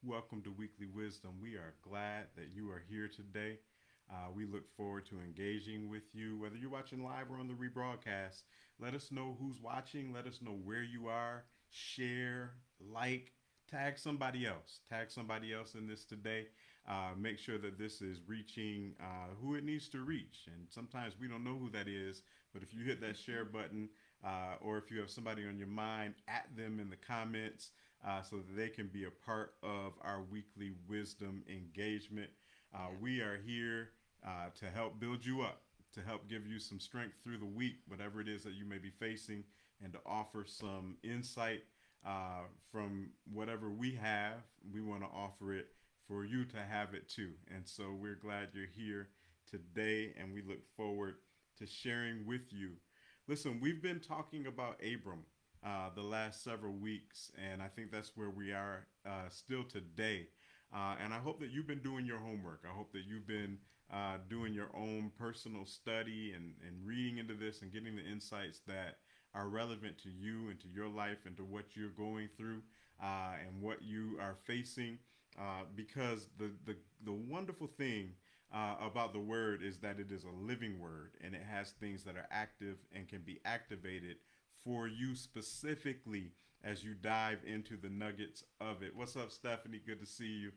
Welcome to Weekly Wisdom. We are glad that you are here today. We look forward to engaging with you, whether you're watching live or on the rebroadcast. Let us know who's watching. Let us know where you are. Share, like, tag somebody else. Tag somebody else in this today. Make sure that this is reaching who it needs to reach. And sometimes we don't know who that is, but if you hit that share button, or if you have somebody on your mind, at them in the comments so that they can be a part of our weekly wisdom engagement. Yeah. We are here to help build you up, to help give you some strength through the week, whatever it is that you may be facing, and to offer some insight from whatever we have. We want to offer it for you to have it too. And so we're glad you're here today, and we look forward to sharing with you. Listen, we've been talking about Abram the last several weeks, and I think that's where we are still today. And I hope that you've been doing your homework. I hope that you've been doing your own personal study and reading into this and getting the insights that are relevant to you and to your life and to what you're going through and what you are facing. Because the wonderful thing about the word is that it is a living word and it has things that are active and can be activated for you specifically as you dive into the nuggets of it. What's up, Stephanie? Good to see you.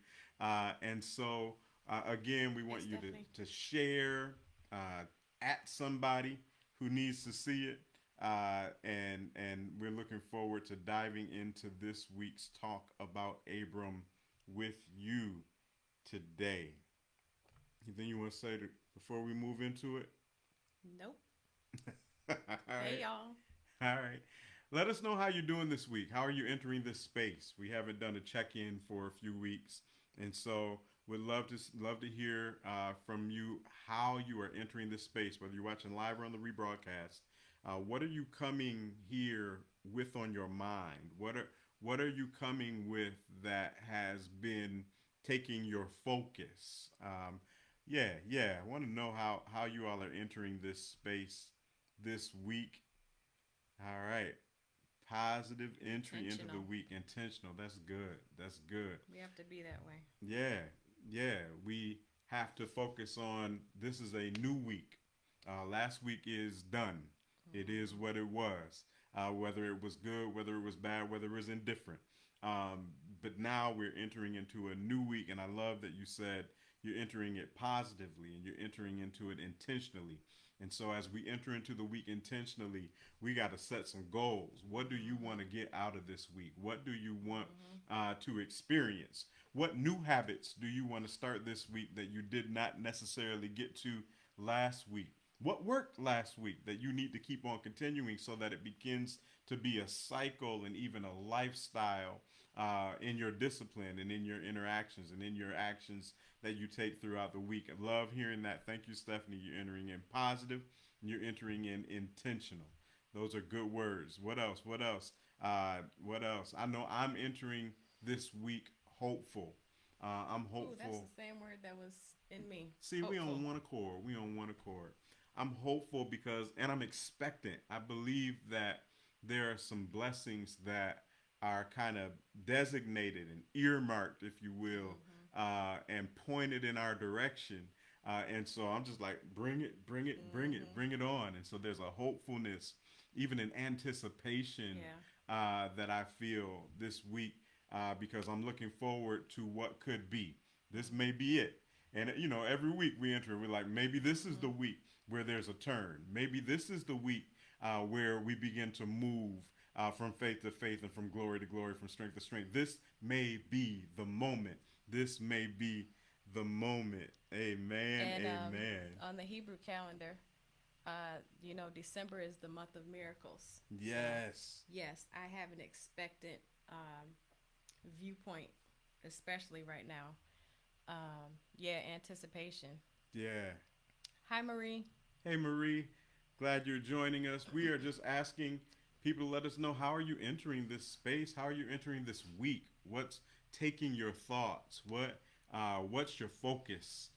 Again, we Hey, want you Stephanie. to share at somebody who needs to see it. And we're looking forward to diving into this week's talk about Abram with you today. Anything you want to say before we move into it? Nope. All Hey, right. y'all. All right. Let us know how you're doing this week. How are you entering this space? We haven't done a check-in for a few weeks, and so would love to hear from you how you are entering this space. Whether you're watching live or on the rebroadcast, what are you coming here with on your mind? What are you coming with that has been taking your focus? Yeah. I want to know how you all are entering this space this week. All right. Positive entry into the Intentional. week. Intentional. That's good. That's good. We have to be that way. Yeah. Yeah. We have to focus on this is a new week. Last week is done. It is Hmm. what it was. Whether it was good, whether it was bad, whether it was indifferent. But now we're entering into a new week, and I love that you said you're entering it positively and you're entering into it intentionally. And so, as we enter into the week intentionally, we got to set some goals. What do you want to Hmm. get out of this week? What do you want Hmm. to experience? What new habits do you want to start this week that you did not necessarily get to last week? What worked last week that you need to keep on continuing so that it begins to be a cycle and even a lifestyle in your discipline and in your interactions and in your actions that you take throughout the week? I love hearing that. Thank you, Stephanie. You're entering in positive and you're entering in intentional. Those are good words. What else? What else? What else? I know I'm entering this week hopeful. I'm Ooh, that's the hopeful. same word that was in me. See, we Hopeful. on one accord. We on one accord. I'm hopeful because, and I'm expectant. I believe that there are some blessings that are kind of designated and earmarked, if you will, Hmm. and pointed in our direction. And so I'm just like, bring it, bring it, bring it, Hmm. bring it on. And so there's a hopefulness, even an anticipation Yeah. that I feel this week because I'm looking forward to what could be. This may Hmm. be it. And every week we enter, we're like, maybe this is the Hmm. week where there's a turn. Maybe this is the week where we begin to move from faith to faith and from glory to glory, from strength to strength. This may be the moment. This may be the moment. Amen. And Amen. on the Hebrew calendar, December is the month of miracles. So, Yes. yes, I have an expectant um, viewpoint, especially right now. Yeah, anticipation. Yeah. Hi, Marie. Hey, Marie. Glad you're joining us. We are just asking people to let us know how are you entering this space? How are you entering this week? What's taking your thoughts? What's your focus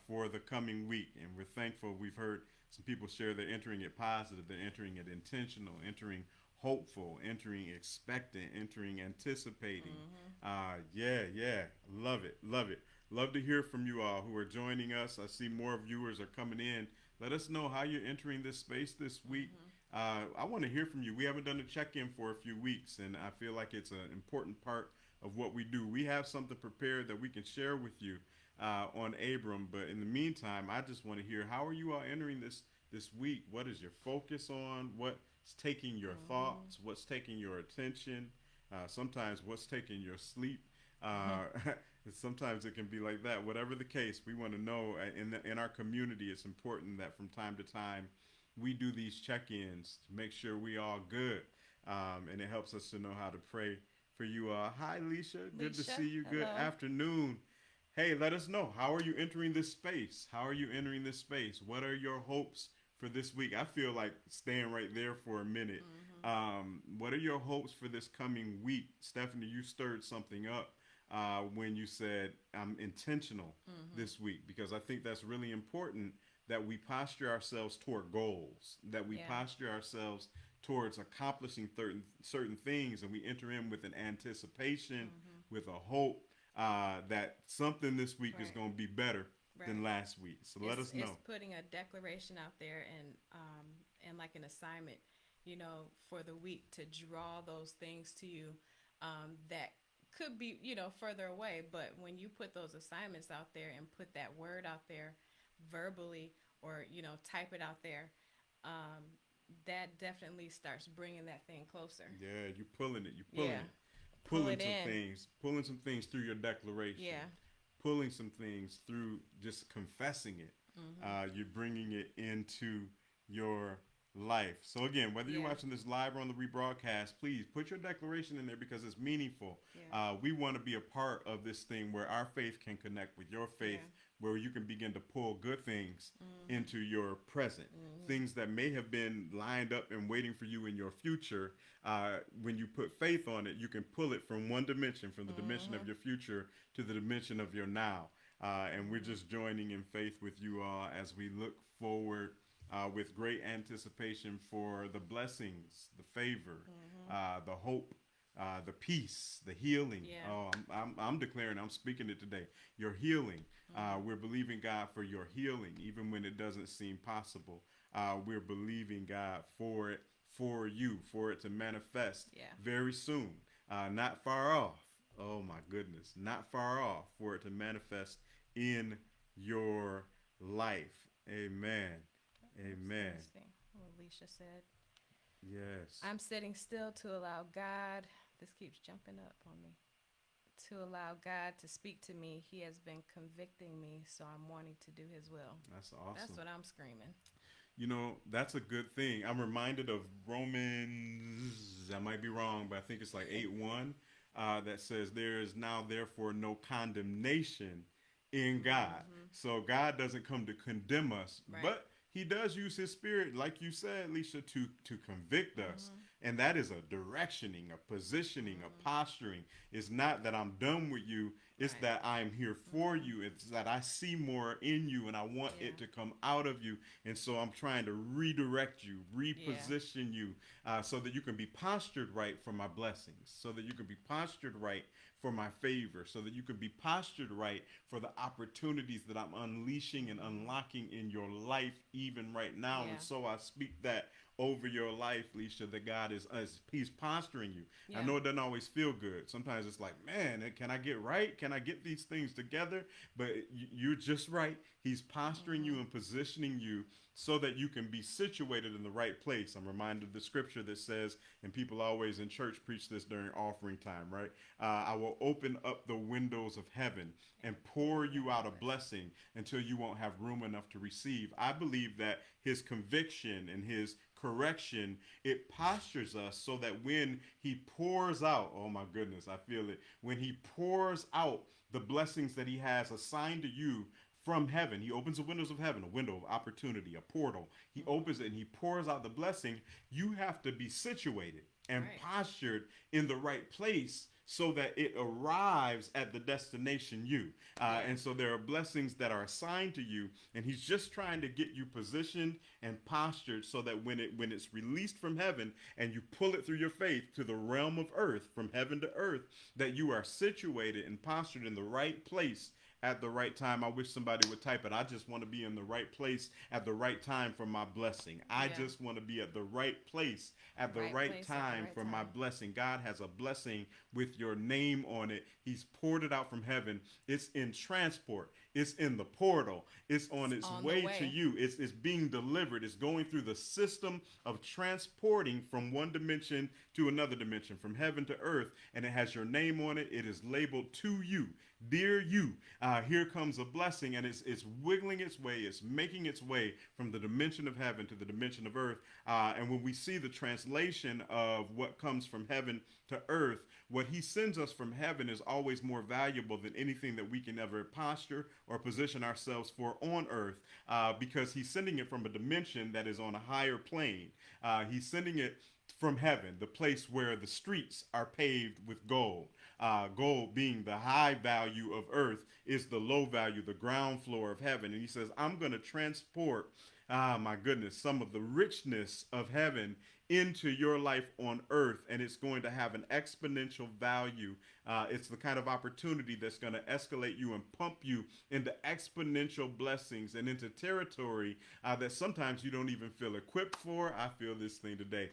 for the coming week? And we're thankful. We've heard some people share they're entering it positive. They're entering it intentional, entering hopeful, entering expectant, entering anticipating. Mm-hmm. Yeah, love it, love it. Love to hear from you all who are joining us. I see more viewers are coming in. Let us know how you're entering this space this week. Mm-hmm. I want to hear from you. We haven't done a check-in for a few weeks, and I feel like it's an important part of what we do. We have something prepared that we can share with you on Abram, but in the meantime, I just want to hear how are you all entering this week? What is your focus on? What's taking your Mm-hmm. thoughts? What's taking your attention? Sometimes what's taking your sleep? Uh, sometimes it can be like that. Whatever the case, we want to know in our community. It's important that from time to time we do these check-ins to make sure we all good, and it helps us to know how to pray for you. Hi, Leisha. Good to Leisha, see you. Good hello. afternoon. Hey, let us know. How are you entering this space? How are you entering this space? What are your hopes for this week? I feel like staying right there for a minute. Mm-hmm. What are your hopes for this coming week? Stephanie, you stirred something up when you said I'm intentional Mm-hmm. this week because I think that's really important that we posture ourselves toward goals, that we Yeah. posture ourselves towards accomplishing certain things, and we enter in with an anticipation, Mm-hmm. with a hope that something this week is Right. going to be better than Right. last week. So let us It's know. putting a declaration out there and like an assignment, for the week to draw those things to you that could be, further away. But when you put those assignments out there and put that word out there verbally or, type it out there, um, that definitely starts bringing that thing closer. Yeah, you pulling it. You pulling Yeah. it. Pull it in. Pulling some things through your declaration, Yeah. pulling some things through just confessing it. Mm-hmm. You're bringing it into your life. So again, whether you're Yeah. watching this live or on the rebroadcast, please put your declaration in there because it's meaningful. Yeah. We want to be a part of this thing where our faith can connect with your faith, Yeah. where you can begin to pull good things Mm-hmm. into your present. Mm-hmm. Things that may have been lined up and waiting for you in your future, when you put faith on it, you can pull it from one dimension, from the dimension Mm-hmm. of your future to the dimension of your now. And we're Mm-hmm. just joining in faith with you all as we look forward with great anticipation for the blessings, the favor, Mm-hmm. the hope, the peace, the healing. Yeah. Oh, I'm declaring, I'm speaking it today. Your healing. Mm-hmm. We're believing God for your healing, even when it doesn't seem possible. We're believing God for it, for you, for it to manifest Yeah. very soon, not far off. Oh my goodness, not far off for it to manifest in your life. Amen. That's Amen. interesting. What Alicia said. Yes. I'm sitting still to allow God. This keeps jumping up on me. To allow God to speak to me. He has been convicting me, so I'm wanting to do His will. That's That's awesome. what I'm screaming. That's a good thing. I'm reminded of Romans, I might be wrong, but I think it's like 8:1 that says, there is now therefore no condemnation in God. Mm-hmm. So God doesn't come to condemn us, Right. but He does use His Spirit, like you said, Alicia, to convict us. Mm-hmm. And that is a directioning, a positioning, a Mm-hmm. posturing. It's not that I'm done with you, it's Right. that I'm here for Mm-hmm. you. It's that I see more in you and I want Yeah. it to come out of you. And so I'm trying to redirect you, Yeah. reposition you, so that you can be postured right for my blessings, so that you can be postured right for my favor, so that you can be postured right for the opportunities that I'm unleashing and Mm-hmm. unlocking in your life, even right now. Yeah. And so I speak that over your life, Leisha, that God He's posturing you. I Yeah. know it doesn't always feel good. Sometimes it's like, man, can I get right? Can I get these things together? But you're just right. He's posturing you Mm-hmm. and positioning you so that you can be situated in the right place. I'm reminded of the scripture that says, and people always in church preach this during offering time, right? I will open up the windows of heaven and pour you out a blessing until you won't have room enough to receive. I believe that His conviction and His correction, it postures us so that when He pours out, oh my goodness, I feel it, when He pours out the blessings that He has assigned to you from heaven, He opens the windows of heaven, a window of opportunity, a portal. He Mm-hmm. opens it and He pours out the blessing. You have to be situated and Right. postured in the right place so that it arrives at the destination you. Yeah. And so there are blessings that are assigned to you, and he's just trying to get you positioned and postured so that when it's released from heaven and you pull it through your faith to the realm of earth, from heaven to earth, that you are situated and postured in the right place at the right time. I wish somebody would type it. I just want to be in the right place at the right time for my blessing. I Yeah. just want to be at the right place at the Right right place at the time right for my time. blessing. God has a blessing with your name on it. He's poured it out from heaven. It's in transport. It's in the portal. It's on It's its on the way to way. you. It's being delivered. It's going through the system of transporting from one dimension to another dimension, from heaven to earth, and it has your name on it. It is labeled to you. Dear you, here comes a blessing, and it's wiggling its way, it's making its way from the dimension of heaven to the dimension of earth. And when we see the translation of what comes from heaven to earth, what he sends us from heaven is always more valuable than anything that we can ever posture or position ourselves for on earth, because he's sending it from a dimension that is on a higher plane. He's sending it from heaven, the place where the streets are paved with gold. Gold being the high value of earth, is the low value, the ground floor of heaven. And he says, I'm going to transport, my goodness, some of the richness of heaven into your life on earth, and it's going to have an exponential value. It's the kind of opportunity that's going to escalate you and pump you into exponential blessings and into territory that sometimes you don't even feel equipped for. I feel this thing today.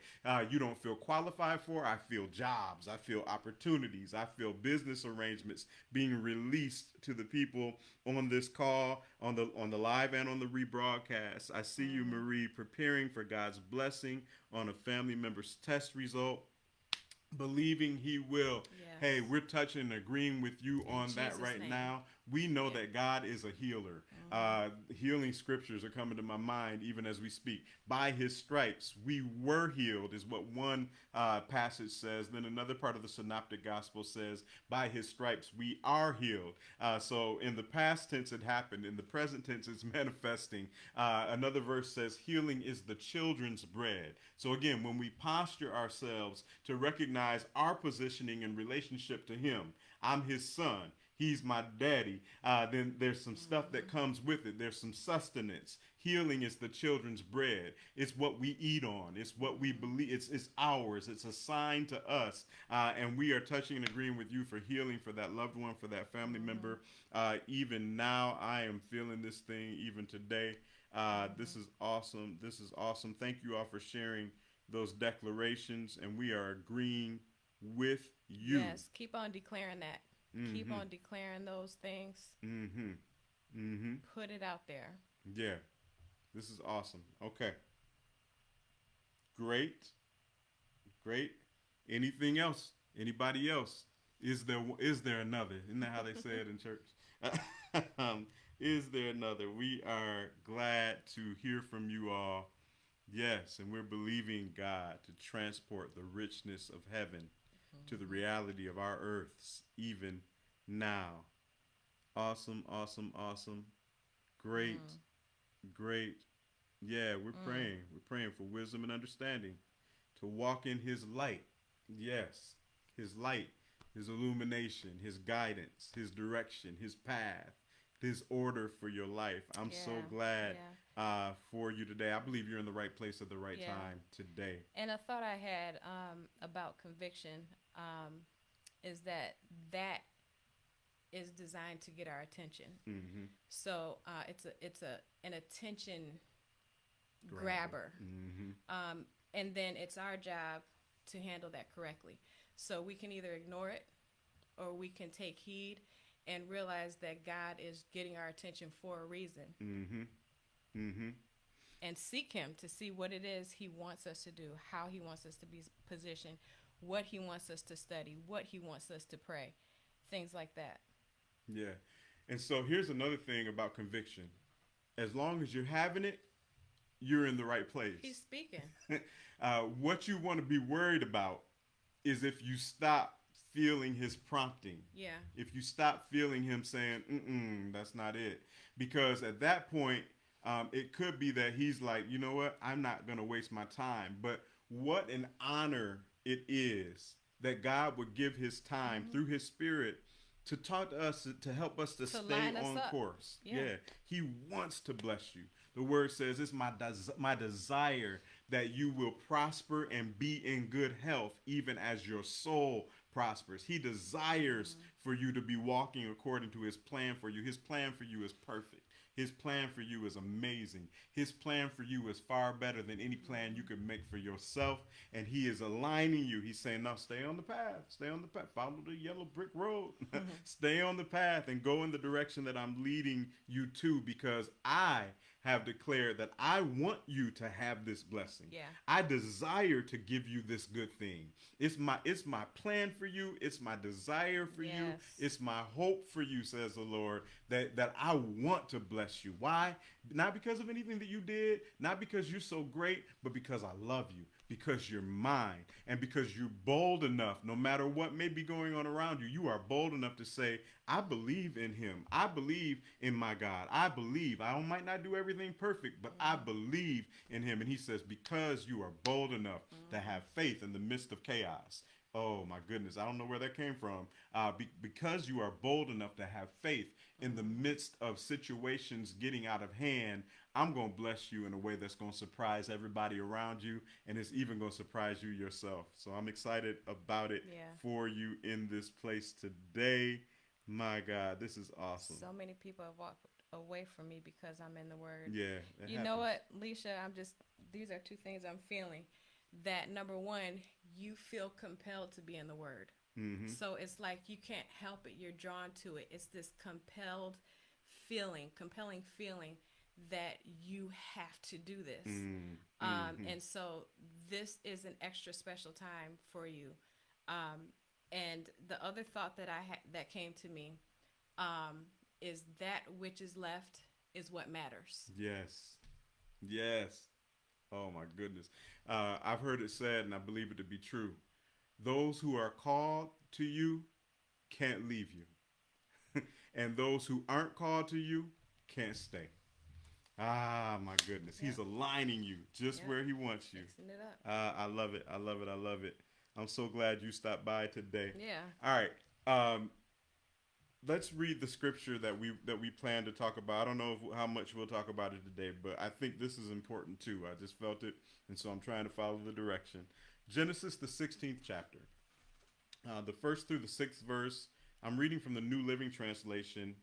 You don't feel qualified for. I feel jobs. I feel opportunities. I feel business arrangements being released to the people on this call, on the live and on the rebroadcast. I see you, Mm-hmm. Marie, preparing for God's blessing on a family member's test result, believing he will. Hey, Yes. we're touching and agreeing with you In on that Jesus' right name. now. We know Yeah. that God is a healer. Mm-hmm. Healing scriptures are coming to my mind even as we speak. By his stripes, we were healed, is what one passage says. Then another part of the synoptic gospel says, by his stripes, we are healed. So in the past tense, it happened. In the present tense, it's manifesting. Another verse says, healing is the children's bread. So again, when we posture ourselves to recognize our positioning in relationship to him, I'm his son, he's my daddy, then there's some stuff that Mm-hmm. comes with it. There's some sustenance. Healing is the children's bread. It's what we eat on. It's what we Mm-hmm. believe. It's ours. It's assigned to us. And we are touching and agreeing with you for healing for that loved one, for that family Mm-hmm. member. Even now, I am feeling this thing even today. Mm-hmm. This is awesome. This is awesome. Thank you all for sharing those declarations, and we are agreeing with you. Yes. Keep on declaring that. Keep Mm-hmm. on declaring those things. Mm-hmm. Mm-hmm. Put it out there. Yeah. This is awesome. Okay. Great. Great. Anything else? Anybody else? Is there another? Isn't that how they say it in church? Is there another? We are glad to hear from you all. Yes, and we're believing God to transport the richness of heaven to the Mm-hmm. reality of our earths even now. Awesome, awesome, awesome. Great, Mm. great. Yeah, we're Mm. praying. We're praying for wisdom and understanding to walk in his light. Yes, his light, his illumination, his guidance, his direction, his path, his order for your life. I'm so Yeah. glad Yeah. for you today. I believe you're in the right place at the right Yeah. time today. And a thought I had about conviction um, is that is designed to get our attention. Mm-hmm. So it's an attention Grabber. grabber, Mm-hmm. and then it's our job to handle that correctly. So we can either ignore it or we can take heed and realize that God is getting our attention for a reason Mm-hmm. Mm-hmm. and seek Him to see what it is He wants us to do, how He wants us to be positioned, what He wants us to study, what He wants us to pray, things like that. Yeah. And so here's another thing about conviction. As long as you're having it, you're in the right He's place. speaking. What you want to be worried about is if you stop feeling his prompting, Yeah. if you stop feeling him saying, mm-mm, that's not it. Because at that point, it could be that he's like, you know what, I'm not going to waste my time. But what an honor it is that God would give his time through his spirit to talk to us, to help us to To stay line us on up. course. Yeah. Yeah. He wants to bless you. The word says it's my desire that you will prosper and be in good health, even as your soul prospers. He desires for you to be walking according to his plan for you. His plan for you is perfect. His plan for you is amazing. His plan for you is far better than any plan you could make for yourself. And he is aligning you. He's saying, no, stay on the path. Stay on the path. Follow the yellow brick road. Stay on the path and go in the direction that I'm leading you to, because I have declared that I want you to have this blessing. Yeah. I desire to give you this good thing. It's my plan for you. It's my desire for you. Yes. It's my hope for you, says the Lord, that I want to bless you. Why? Not because of anything that you did, not because you're so great, but because I love you, because you're mine, and because you're bold enough, no matter what may be going on around you, you are bold enough to say, I believe in him. I believe in my God. I believe. I might not do everything perfect, but I believe in him. And he says, because you are bold enough to have faith in the midst of chaos. Oh my goodness, I don't know where that came from. Because you are bold enough to have faith in the midst of situations getting out of hand, I'm going to bless you in a way that's going to surprise everybody around you, and it's even going to surprise you yourself. So I'm excited about it Yeah. for you in this place today. My God, this is awesome. So many people have walked away from me because I'm in the word. Yeah, it You know happens. what, Leisha? These are two things I'm feeling. That number one, you feel compelled to be in the word. Mm-hmm. So it's like you can't help it. You're drawn to it. It's this compelling feeling that you have to do this. And so this is an extra special time for you. And the other thought that that came to me is that which is left is what matters. Yes. Yes. Oh my goodness. I've heard it said, and I believe it to be true. Those who are called to you can't leave you. And those who aren't called to you can't stay. Ah, my goodness. He's Yep. aligning you just Yep. where he wants you. Fixing it up. I love it. I love it. I love it. I'm so glad you stopped by today. Yeah. All right. Let's read the scripture that we plan to talk about. I don't know how much we'll talk about it today, but I think this is important too. I just felt it, and so I'm trying to follow the direction. Genesis, the 16th chapter, the first through the sixth verse. I'm reading from the New Living Translation.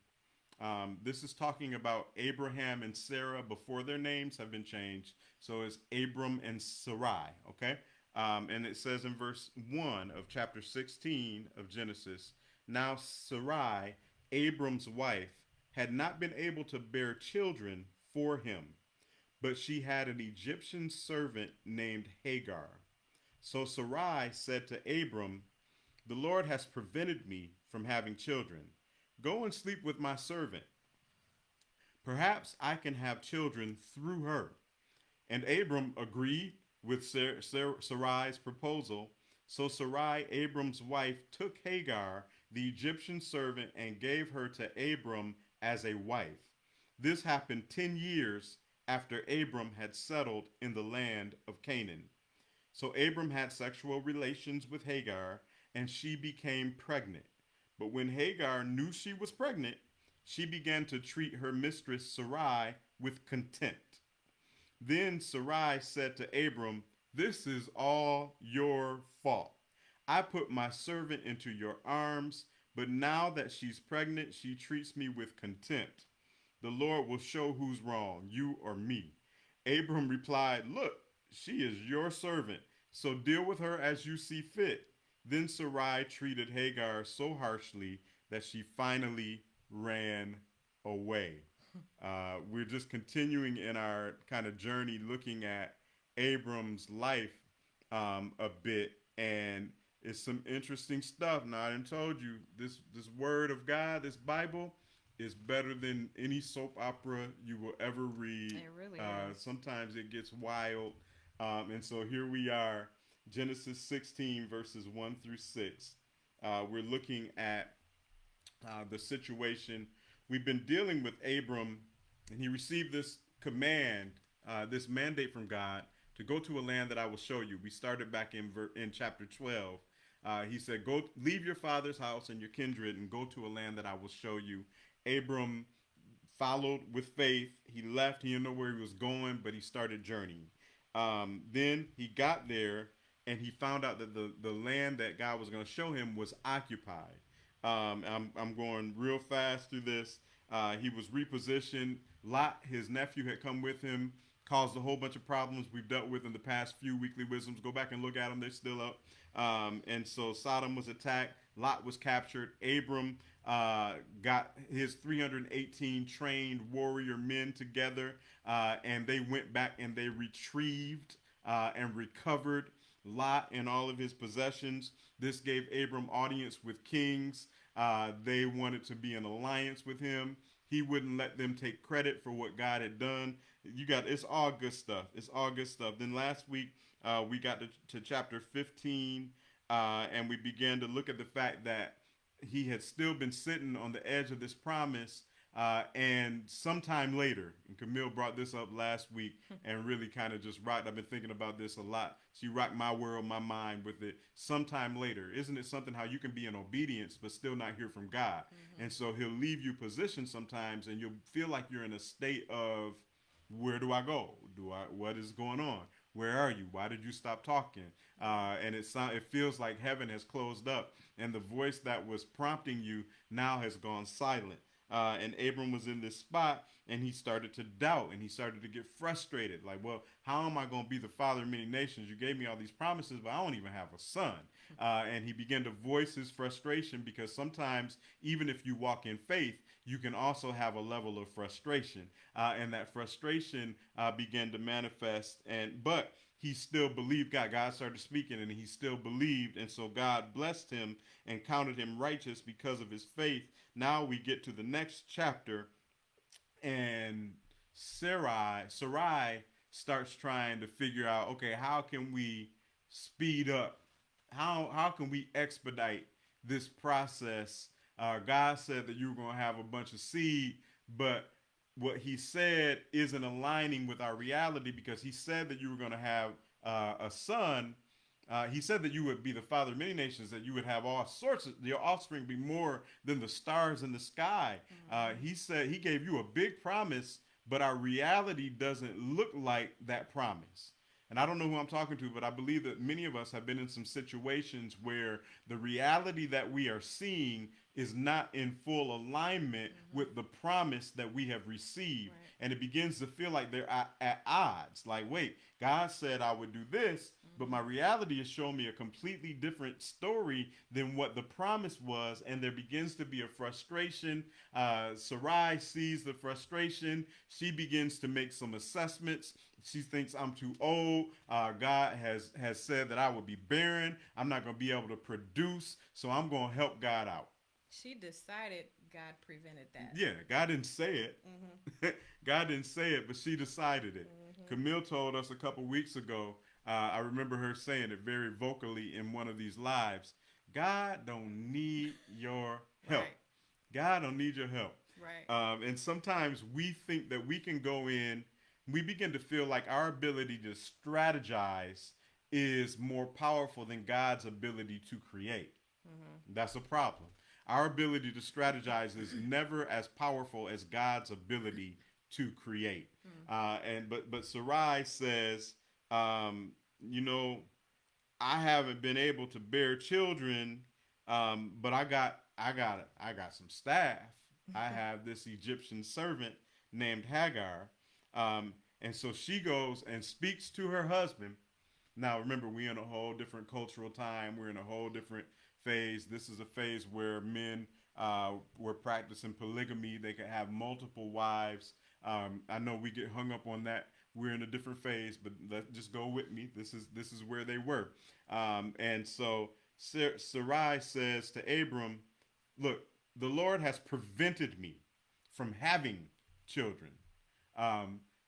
This is talking about Abraham and Sarah before their names have been changed. So it's Abram and Sarai, okay? And it says in verse 1 of chapter 16 of Genesis, now Sarai, Abram's wife, had not been able to bear children for him, but she had an Egyptian servant named Hagar. So Sarai said to Abram, the Lord has prevented me from having children. Go and sleep with my servant. Perhaps I can have children through her. And Abram agreed with Sarai's proposal. So Sarai, Abram's wife, took Hagar, the Egyptian servant, and gave her to Abram as a wife. This happened 10 years after Abram had settled in the land of Canaan. So Abram had sexual relations with Hagar, and she became pregnant. But when Hagar knew she was pregnant, she began to treat her mistress Sarai with contempt. Then Sarai said to Abram, this is all your fault. I put my servant into your arms, but now that she's pregnant, she treats me with contempt. The Lord will show who's wrong, you or me. Abram replied, look, she is your servant, so deal with her as you see fit. Then Sarai treated Hagar so harshly that she finally ran away. We're just continuing in our kind of journey looking at Abram's life a bit, and it's some interesting stuff. Now, I done told you, this word of God, this Bible, is better than any soap opera you will ever read. It really is. Sometimes it gets wild. And so here we are, Genesis 16, verses 1 through 6. We're looking at the situation. We've been dealing with Abram, and he received this command, this mandate from God to go to a land that I will show you. We started back in chapter 12. He said, "Go, leave your father's house and your kindred, and go to a land that I will show you." Abram followed with faith. He left. He didn't know where he was going, but he started journeying. Then he got there, and he found out that the land that God was going to show him was occupied. I'm going real fast through this. He was repositioned. Lot, his nephew, had come with him, caused a whole bunch of problems we've dealt with in the past few weekly wisdoms. Go back and look at them; they're still up. And so Sodom was attacked. Lot was captured. Abram got his 318 trained warrior men together, and they went back and they retrieved and recovered Lot and all of his possessions. This gave Abram audience with kings. They wanted to be in alliance with him. He wouldn't let them take credit for what God had done. It's all good stuff. It's all good stuff. Then last week we got to chapter 15, and we began to look at the fact that he had still been sitting on the edge of this promise. And sometime later, and Camille brought this up last week and really kind of just rocked. I've been thinking about this a lot. She rocked my world, my mind with it. Sometime later, isn't it something how you can be in obedience but still not hear from God? Mm-hmm. And so he'll leave you positioned sometimes, and you'll feel like you're in a state of, where do I go? What is going on? Where are you? Why did you stop talking? And it feels like heaven has closed up, and the voice that was prompting you now has gone silent. And Abram was in this spot, and he started to doubt, and he started to get frustrated. Like, well, how am I going to be the father of many nations? You gave me all these promises, but I don't even have a son. And he began to voice his frustration, because sometimes, even if you walk in faith, you can also have a level of frustration. And that frustration began to manifest. But he still believed God. God started speaking, and he still believed. And so God blessed him and counted him righteous because of his faith. Now we get to the next chapter, and Sarai starts trying to figure out, okay, how can we speed up? How can we expedite this process? God said that you were going to have a bunch of seed, but what he said isn't aligning with our reality, because he said that you were going to have a son. He said that you would be the father of many nations, that you would have all sorts of, your offspring be more than the stars in the sky. Mm-hmm. He said he gave you a big promise, but our reality doesn't look like that promise. And I don't know who I'm talking to, but I believe that many of us have been in some situations where the reality that we are seeing is not in full alignment mm-hmm. with the promise that we have received. Right. And it begins to feel like they're at odds. Like, wait, God said I would do this, mm-hmm. but my reality is showing me a completely different story than what the promise was. And there begins to be a frustration. Sarai sees the frustration. She begins to make some assessments. She thinks I'm too old. God has said that I would be barren. I'm not going to be able to produce. So I'm going to help God out. She decided God prevented that. Yeah, God didn't say it. Mm-hmm. God didn't say it, but she decided it. Mm-hmm. Camille told us a couple weeks ago, I remember her saying it very vocally in one of these lives, God don't need your help. Right. God don't need your help. Right. And sometimes we think that we can go in, we begin to feel like our ability to strategize is more powerful than God's ability to create. Mm-hmm. That's a problem. Our ability to strategize is never as powerful as God's ability to create. But Sarai says, you know, I haven't been able to bear children, but I got some staff. I have this Egyptian servant named Hagar, and so she goes and speaks to her husband. Now, remember, we're in a whole different cultural time. We're in a whole different phase. This is a phase where men were practicing polygamy. They could have multiple wives. I know we get hung up on that. We're in a different phase, but just go with me. This is where they were. And so Sarai says to Abram, look, the Lord has prevented me from having children.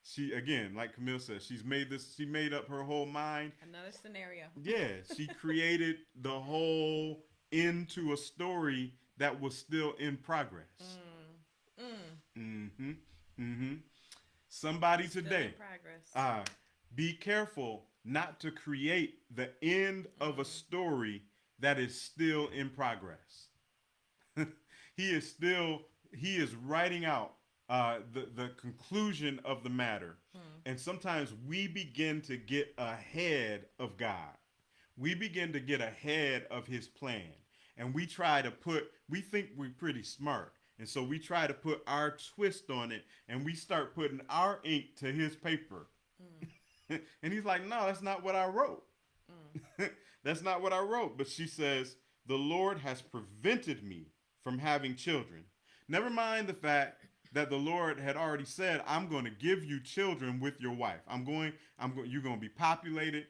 She, again, like Camille says, she made up her whole mind. Another scenario. Yeah, she created the whole into a story that was still in progress. Mm-hmm. Mm-hmm. Somebody still today, in progress. Be careful not to create the end of a story that is still in progress. he is still he is writing out the conclusion of the matter. And sometimes we begin to get ahead of God. We begin to get ahead of his plan. And we think we're pretty smart. And so we try to put our twist on it and we start putting our ink to his paper. And he's like, no, that's not what I wrote. That's not what I wrote. But she says, the Lord has prevented me from having children. Never mind the fact that the Lord had already said, I'm going to give you children with your wife. You're going to be populated.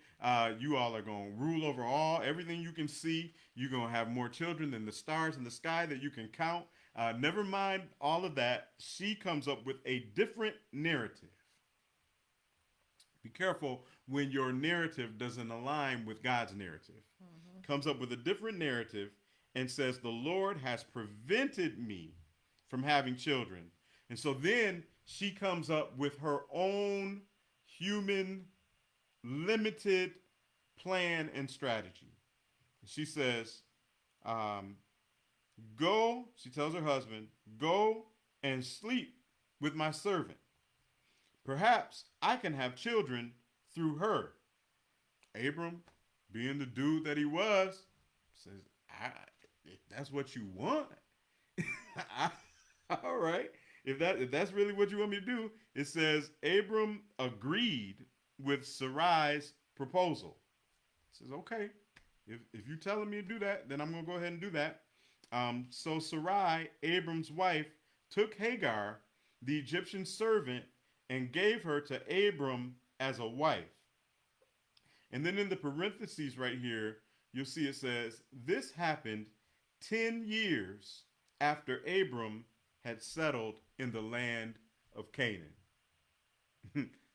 You all are going to rule over everything you can see. You're going to have more children than the stars in the sky that you can count. Never mind all of that. She comes up with a different narrative. Be careful when your narrative doesn't align with God's narrative. Comes up with a different narrative and says, the Lord has prevented me from having children. And so then she comes up with her own human, limited plan and strategy. She says, she tells her husband, go and sleep with my servant. Perhaps I can have children through her. Abram, being the dude that he was, says, if that's what you want, all right. If that's really what you want me to do, it says Abram agreed with Sarai's proposal. He says, okay, if you're telling me to do that, then I'm going to go ahead and do that. So Sarai, Abram's wife, took Hagar, the Egyptian servant, and gave her to Abram as a wife. And then in the parentheses right here, you'll see it says, this happened 10 years after Abram had settled in the land of Canaan.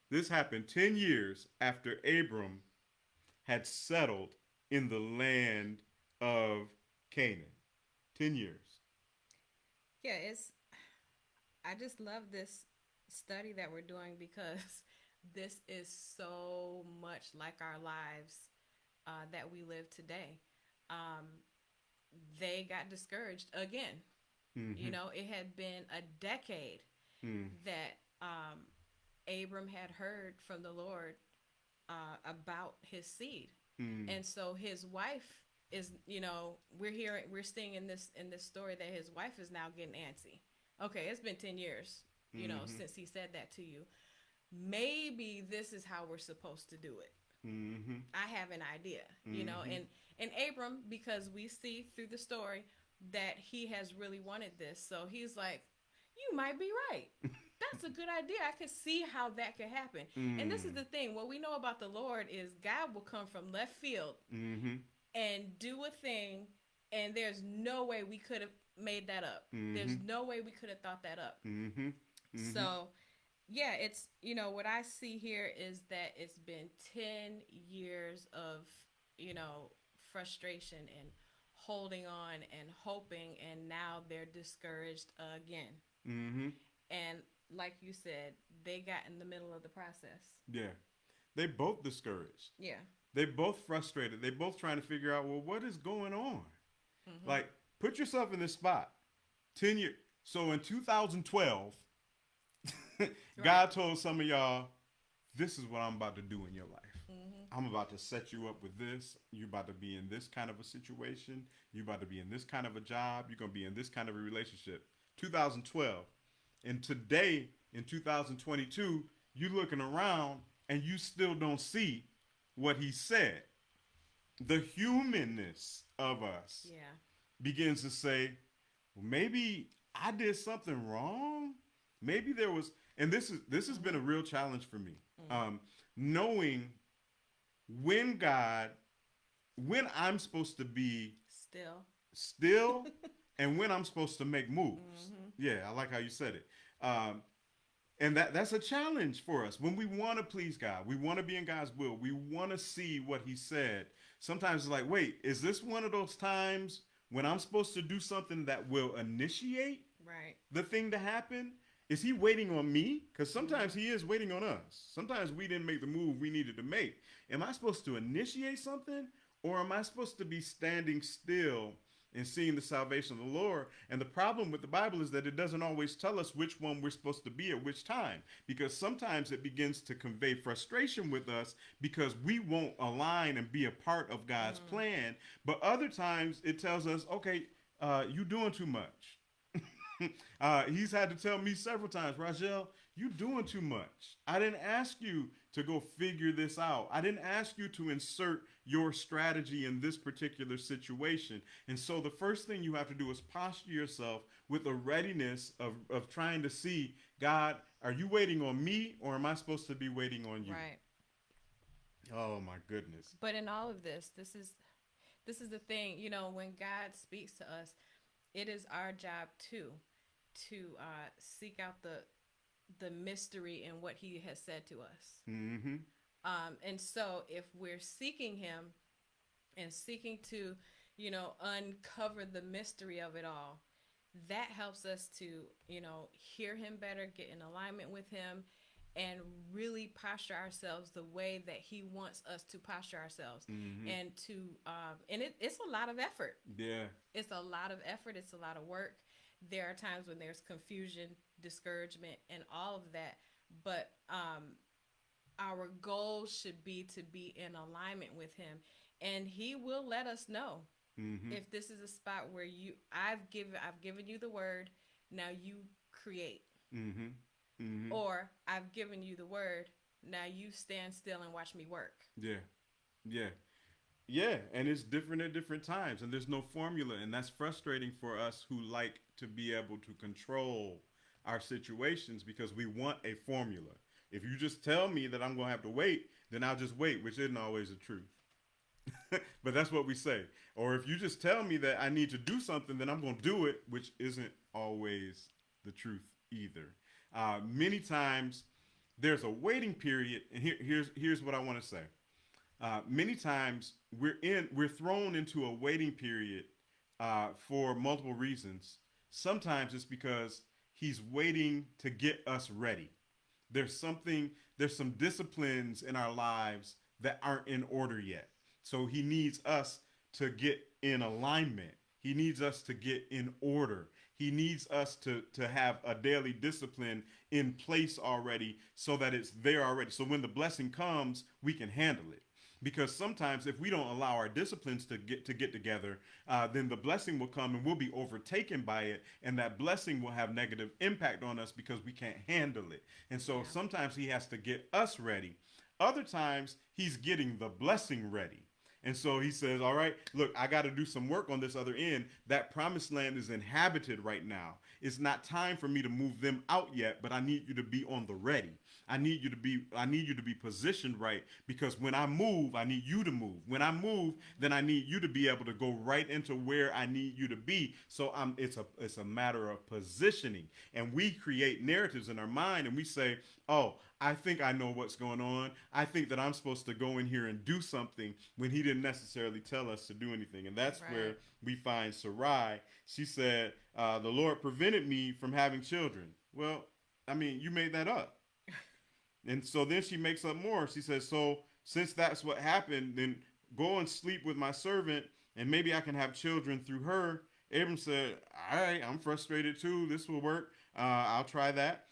This happened 10 years after Abram had settled in the land of Canaan. 10 years. Yeah, I just love this study that we're doing because this is so much like our lives that we live today. They got discouraged again. Mm-hmm. You know, it had been a decade that Abram had heard from the Lord about his seed. And so his wife is, we're seeing in this story that his wife is now getting antsy. Okay, it's been 10 years, since he said that to you. Maybe this is how we're supposed to do it. I have an idea, and Abram, because we see through the story that he has really wanted this. So he's like, you might be right. That's a good idea. I could see how that could happen. And this is the thing. What we know about the Lord is God will come from left field and do a thing, and there's no way we could have made that up. There's no way we could have thought that up. So, yeah, it's, what I see here is that it's been 10 years of, frustration and holding on and hoping, and now they're discouraged again. And like you said, they got in the middle of the process. Yeah. They both discouraged. Yeah. They both frustrated. They both trying to figure out, well, what is going on? Like, put yourself in this spot. 10 years. So in 2012, God told some of y'all, this is what I'm about to do in your life. I'm about to set you up with this. You're about to be in this kind of a situation. You're about to be in this kind of a job. You're going to be in this kind of a relationship. 2012. And today, in 2022, you're looking around and you still don't see what he said. The humanness of us begins to say, well, maybe I did something wrong. Maybe there was, and this has been a real challenge for me. Knowing when I'm supposed to be still and when I'm supposed to make moves. Yeah, I like how you said it. And that's a challenge for us. When we want to please God, we want to be in God's will, we want to see what he said. Sometimes it's like, wait, is this one of those times when I'm supposed to do something that will initiate the thing to happen? Is he waiting on me? Because sometimes he is waiting on us. Sometimes we didn't make the move we needed to make. Am I supposed to initiate something? or am I supposed to be standing still and seeing the salvation of the Lord? And the problem with the Bible is that it doesn't always tell us which one we're supposed to be at which time, because sometimes it begins to convey frustration with us because we won't align and be a part of God's plan. But other times it tells us, okay, you doing too much. He's had to tell me several times, Rajel, you doing too much. I didn't ask you to go figure this out. I didn't ask you to insert your strategy in this particular situation. And so the first thing you have to do is posture yourself with a readiness of trying to see, God, are you waiting on me, or am I supposed to be waiting on you? Right. Oh my goodness. But in all of this, this is the thing, when God speaks to us, it is our job too to seek out the mystery in what He has said to us. Mm-hmm. And so if we're seeking Him and seeking to, uncover the mystery of it all, that helps us to, hear Him better, get in alignment with Him, and really posture ourselves the way that He wants us to posture ourselves. Mm-hmm. And to, it's a lot of effort. Yeah. It's a lot of effort. It's a lot of work. There are times when there's confusion, discouragement, and all of that. But our goal should be to be in alignment with Him, and He will let us know if this is a spot where I've given you the word. Now you create, or I've given you the word. Now you stand still and watch me work. Yeah. Yeah. Yeah, and it's different at different times, and there's no formula, and that's frustrating for us who like to be able to control our situations because we want a formula. If you just tell me that I'm going to have to wait, then I'll just wait, which isn't always the truth. But that's what we say. Or if you just tell me that I need to do something, then I'm going to do it, which isn't always the truth either. Many times there's a waiting period, and here's what I want to say. Many times we're thrown into a waiting period for multiple reasons. Sometimes it's because He's waiting to get us ready. There's some disciplines in our lives that aren't in order yet. So He needs us to get in alignment. He needs us to get in order. He needs us to have a daily discipline in place already so that it's there already. So when the blessing comes, we can handle it. Because sometimes if we don't allow our disciplines to get together, then the blessing will come and we'll be overtaken by it. And that blessing will have negative impact on us because we can't handle it. And so sometimes He has to get us ready. Other times He's getting the blessing ready. And so He says, all right, look, I got to do some work on this other end. That promised land is inhabited right now. It's not time for me to move them out yet, but I need you to be on the ready. I need you to be positioned right, because when I move, I need you to move. When I move, then I need you to be able to go right into where I need you to be. So it's a matter of positioning. And we create narratives in our mind and we say, oh, I think I know what's going on. I think that I'm supposed to go in here and do something when He didn't necessarily tell us to do anything. And that's Right. where we find Sarai. She said, the Lord prevented me from having children. Well, I mean, you made that up. And so then she makes up more. She says, so since that's what happened, then go and sleep with my servant and maybe I can have children through her. Abram said, all right, I'm frustrated too. This will work. I'll try that.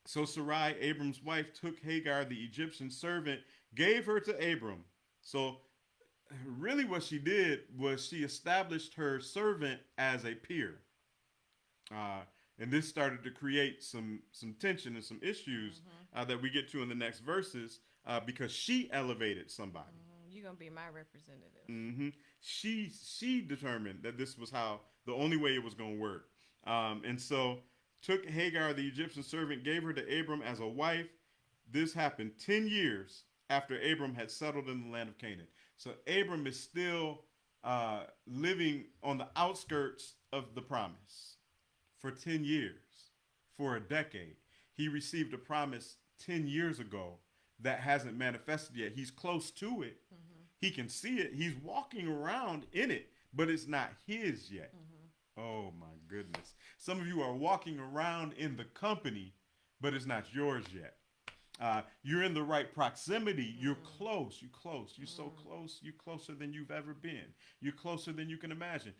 So Sarai, Abram's wife, took Hagar, the Egyptian servant, gave her to Abram. So really what she did was she established her servant as a peer. And this started to create some tension and some issues that we get to in the next verses because she elevated somebody. You're going to be my representative. Mm-hmm. She determined that this was how the only way it was going to work. And so took Hagar, the Egyptian servant, gave her to Abram as a wife. This happened 10 years after Abram had settled in the land of Canaan. So Abram is still living on the outskirts of the promise for 10 years, for a decade. He received a promise 10 years ago that hasn't manifested yet. He's close to it. He can see it. He's walking around in it, but it's not his yet. Oh my goodness. Some of you are walking around in the company, but it's not yours yet. You're in the right proximity. You're close. You close. You're so close. You're closer than you've ever been. You're closer than you can imagine.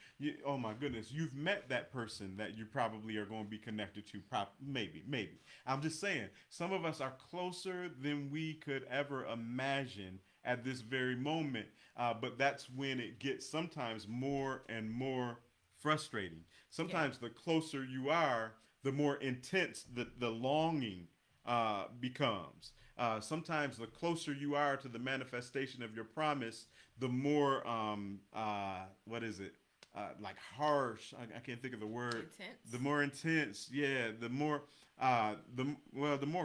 Oh my goodness, you've met that person that you probably are going to be connected to. Maybe. I'm just saying, some of us are closer than we could ever imagine at this very moment. But that's when it gets sometimes more and more frustrating. Yeah. Sometimes the closer you are, the more intense the longing becomes. Sometimes the closer you are to the manifestation of your promise, the more what is it? Like harsh. I can't think of the word. The Intense. more intense, yeah. The more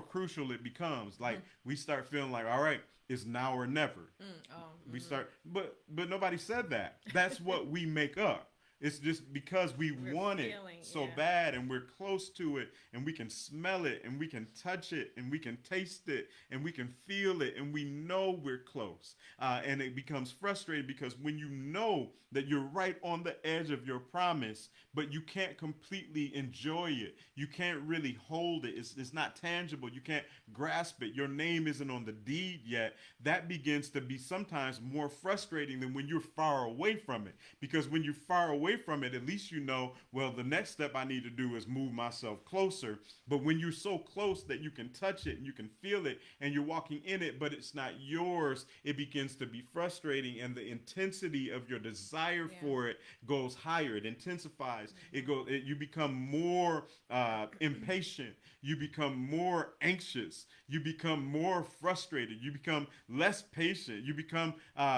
crucial it becomes. Like we start feeling like, all right, it's now or never. Oh. We start, but nobody said that. That's what we make up. It's just because we We're want it feeling, so yeah. bad and we're close to it and we can smell it and we can touch it and we can taste it and we can feel it and we know we're close. And it becomes frustrating because when you know that you're right on the edge of your promise, but you can't completely enjoy it, you can't really hold it, it's not tangible, you can't grasp it, your name isn't on the deed yet, that begins to be sometimes more frustrating than when you're far away from it. Because when you're far away from it, at least you know, well, the next step I need to do is move myself closer. But when you're so close that you can touch it and you can feel it and you're walking in it, but it's not yours, it begins to be frustrating, and the intensity of your desire Yeah. for it goes higher. It intensifies. You become more impatient. You become more anxious. You become more frustrated. You become less patient. You become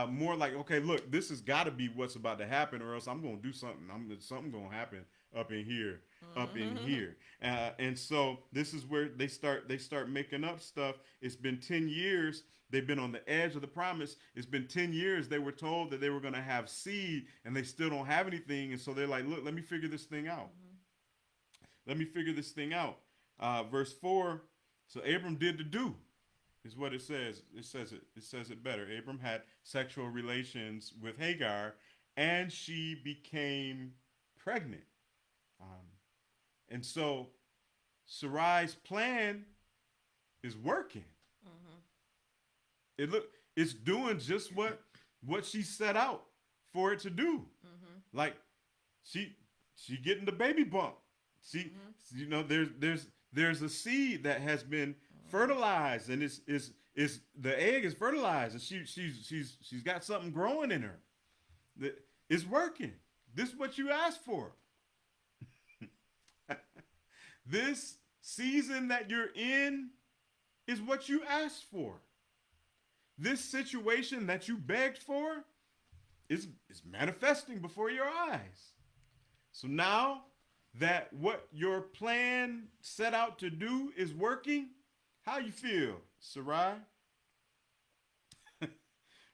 more like, okay, look, this has got to be what's about to happen, or else I'm going to do something. Something going to happen up in here, up in here. And so this is where they start making up stuff. It's been 10 years. They've been on the edge of the promise. It's been 10 years. They were told that they were going to have seed, and they still don't have anything. And so they're like, look, let me figure this thing out. Let me figure this thing out. Verse 4. So Abram did the do, is what it says. It says it better. Abram had sexual relations with Hagar, and she became pregnant. Um, and so Sarai's plan is working. It's doing just what she set out for it to do. Like she she getting the baby bump. She there's a seed that has been fertilized, and is the egg is fertilized, and she's got something growing in her. It's working. This is what you asked for. This season that you're in is what you asked for. This situation that you begged for is manifesting before your eyes. So now that what your plan set out to do is working, how you feel, Sarai?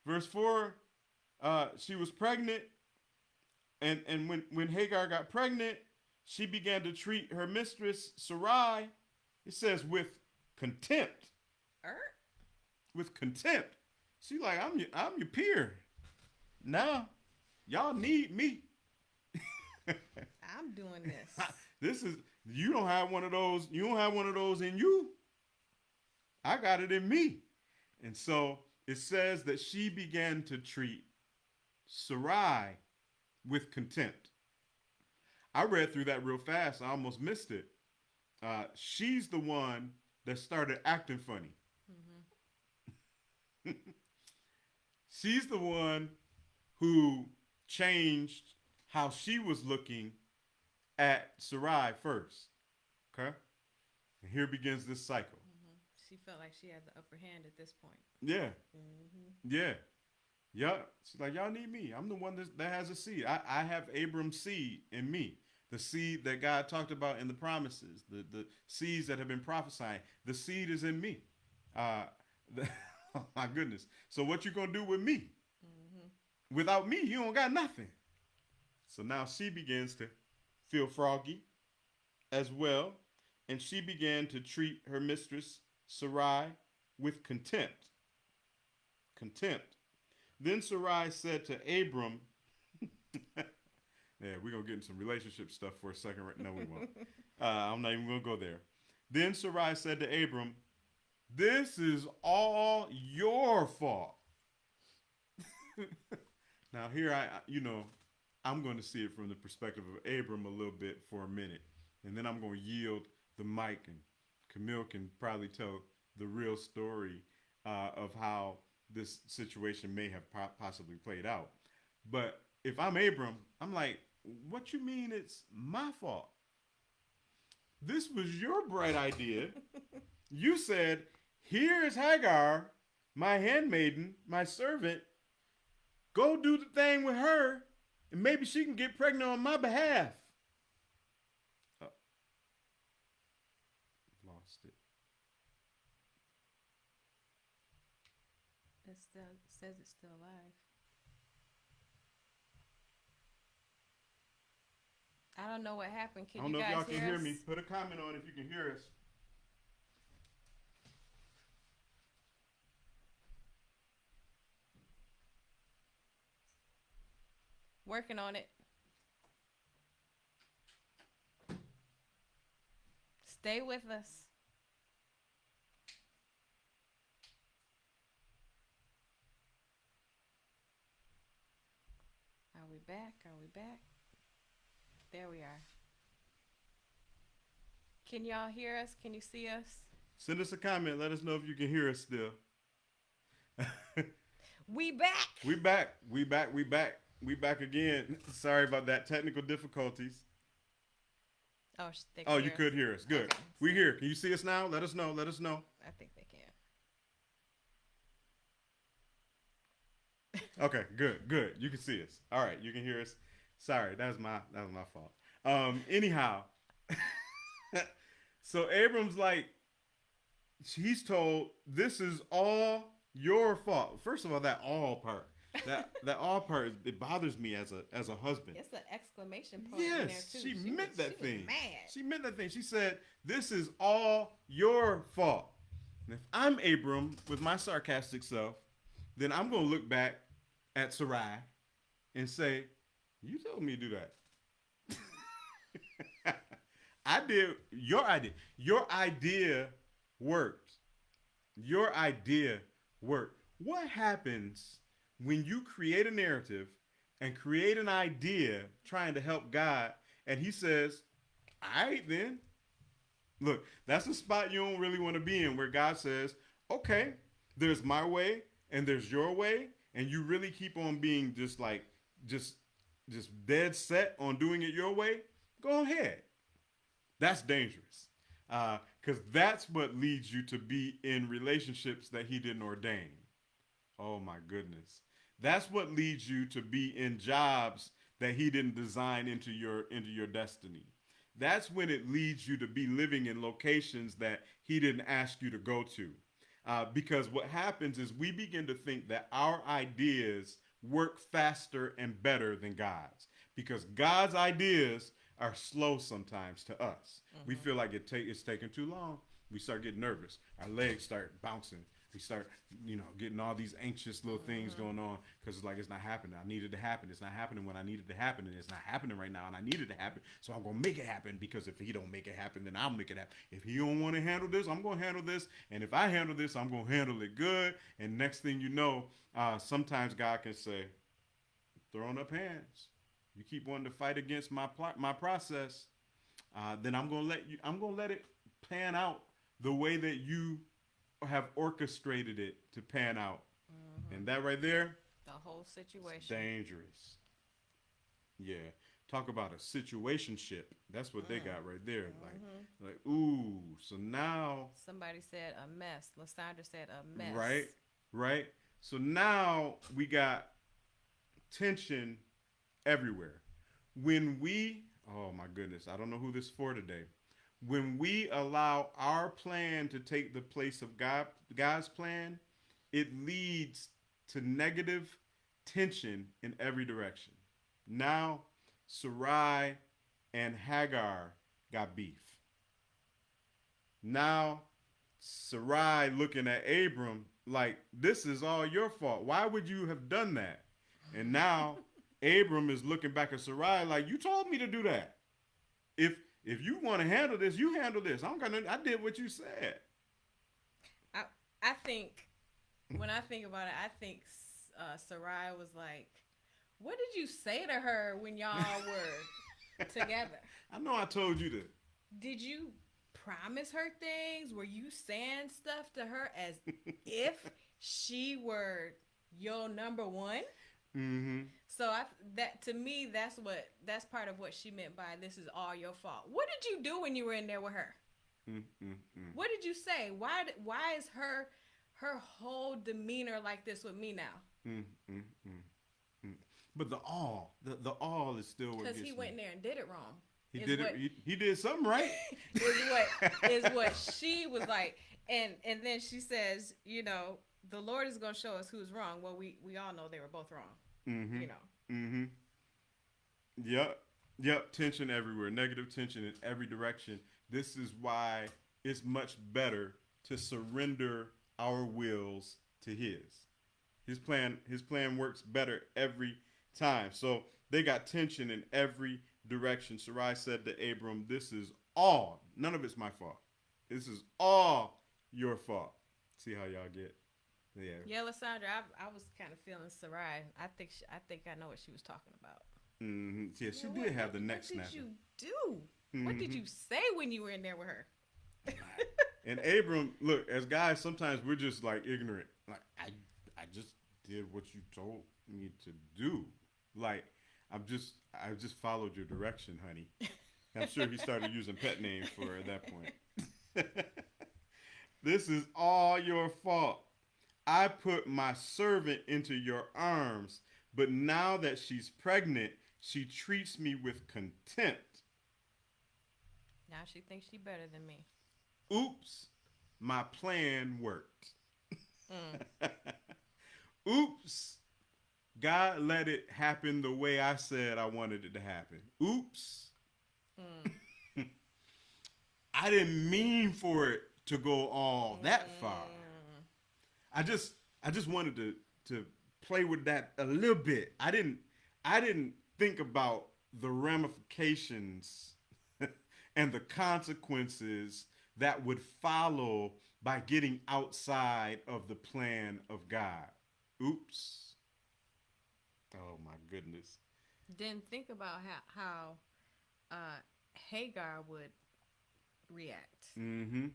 Verse 4, she was pregnant, and when Hagar got pregnant, she began to treat her mistress, Sarai, it says, with contempt. Er? With contempt. She like, I'm your peer. Now, y'all need me. I'm doing this. This is you don't have one of those. You don't have one of those in you. I got it in me. And so it says that she began to treat Sarai with contempt. I read through that real fast. I almost missed it. She's the one that started acting funny. She's the one who changed how she was looking at Sarai first. Okay? And here begins this cycle. She felt like she had the upper hand at this point. Yeah. Yeah. Yeah. She's like, y'all need me. I'm the one that has a seed. I have Abram's seed in me. The seed that God talked about in the promises. The seeds that have been prophesying. The seed is in me. Oh my goodness. So what you gonna do with me? Without me, you don't got nothing. So now she begins to feel froggy as well. And she began to treat her mistress, Sarai, with contempt. Contempt. Then Sarai said to Abram, yeah, we're going to get into some relationship stuff for a second. No, we won't. I'm not even going to go there. Then Sarai said to Abram, This is all your fault. Now here I'm going to see it from the perspective of Abram a little bit for a minute, and then I'm going to yield the mic, and Camille can probably tell the real story of how this situation may have possibly played out. But if I'm Abram, I'm like, what you mean it's my fault? This was your bright idea. You said, here is Hagar, my handmaiden, my servant. Go do the thing with her, and maybe she can get pregnant on my behalf. Uh, Lost it. It still says it's still alive. I don't know what happened. I Can don't you know if guys y'all can hear us? me. Put a comment on if you can hear us. Working on it. Stay with us. Are we back? Are we back? There we are. Can y'all hear us? Can you see us? Send us a comment. Let us know if you can hear us still. We back. We back. We back. We back. We back again. Sorry about that. Technical difficulties. Oh, they Oh, can you hear could us. hear us. Good. Okay. We here. Can you see us now? Let us know. Let us know. I think they can. Okay, good, good. You can see us. All right, you can hear us. Sorry, that was my fault. Anyhow, so Abram's like, he's told this is all your fault. First of all, that all part, that all part, it bothers me as a husband. It's an exclamation point in there Yes, too. she meant that she thing. Was mad. She meant that thing. She said, "This is all your fault." And if I'm Abram with my sarcastic self, then I'm gonna look back at Sarai and say, "You told me to do that. I did your idea. Your idea worked. Your idea worked. What happens when you create a narrative and create an idea trying to help God, and He says, "All right, then." Look, that's a spot you don't really want to be in, where God says, "Okay, there's my way and there's your way," and you really keep on being just dead set on doing it your way. Go ahead. That's dangerous, because that's what leads you to be in relationships that He didn't ordain. Oh my goodness, that's what leads you to be in jobs that He didn't design into your destiny. That's when it leads you to be living in locations that He didn't ask you to go to. Because what happens is we begin to think that our ideas work faster and better than God's. Because God's ideas are slow sometimes to us. Mm-hmm. We feel like it's taking too long. We start getting nervous. Our legs start bouncing. We start, getting all these anxious little things going on because it's like it's not happening. I need it to happen. It's not happening when I need it to happen, and it's not happening right now, and I need it to happen. So I'm gonna make it happen, because if He don't make it happen, then I'll make it happen. If He don't want to handle this, I'm gonna handle this, and if I handle this, I'm gonna handle it good. And next thing you know, sometimes God can say, "Throwing up hands. You keep wanting to fight against my process, then I'm gonna let it pan out the way that you have orchestrated it to pan out." Mm-hmm. And that right there, the whole situation, dangerous. Yeah, talk about a situationship. That's what they got right there. Like ooh. So now somebody said a mess. Lysandra said a mess. Right. So now we got tension everywhere. Oh my goodness, I don't know who this is for today. When we allow our plan to take the place of God's plan, it leads to negative tension in every direction. Now, Sarai and Hagar got beef. Now, Sarai looking at Abram like, this is all your fault. Why would you have done that? And now, Abram is looking back at Sarai like, you told me to do that. If you want to handle this, you handle this. I did what you said. I think when I think about it, I think Sarai was like, "What did you say to her when y'all were together? I know I told you to. Did you promise her things? Were you saying stuff to her as if she were your number one?" Mm-hmm. So that to me, that's part of what she meant by this is all your fault. What did you do when you were in there with her? Mm-mm-mm. What did you say? Why is her whole demeanor like this with me now? Mm-mm-mm. But the all is still what Because gets he me. went in there and did it wrong. He Is did it. what He did something right. is what she was like, and then she says, the Lord is going to show us who's wrong. Well, we all know they were both wrong. Mm-hmm. You know. Mm-hmm. Yep. Yep. Tension everywhere. Negative tension in every direction. This is why it's much better to surrender our wills to His. His plan works better every time. So they got tension in every direction. Sarai said to Abram, "This is all. None of it's my fault. This is all your fault." See how y'all get? Yeah. Yeah, Lysandra, I was kind of feeling Sarai. I think I know what she was talking about. Mm-hmm. Yeah, she Yeah, did have the neck what snapper. did you do? What did you say when you were in there with her? And Abram, look, as guys, sometimes we're just like ignorant. Like I just did what you told me to do. Like I just followed your direction, honey. I'm sure he started using pet names for her at that point. This is all your fault. I put my servant into your arms, but now that she's pregnant, she treats me with contempt. Now she thinks she better than me. Oops, my plan worked. Mm. Oops, God let it happen the way I said I wanted it to happen. Oops, Mm. I didn't mean for it to go all that far. Mm. I just wanted to play with that a little bit. I didn't think about the ramifications and the consequences that would follow by getting outside of the plan of God. Oops. Oh my goodness. Then think about how Hagar would react. Mm-hmm.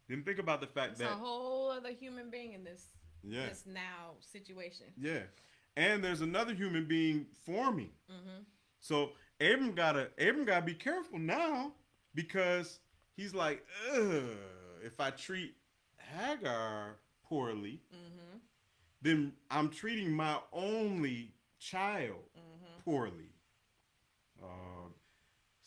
Didn't think about the fact It's a that whole other human being in this yeah, this now situation. yeah. And there's another human being forming. Mm-hmm. So Abram gotta be careful now because he's like, ugh, if I treat Hagar poorly, Mm-hmm. then I'm treating my only child Mm-hmm. poorly. Uh,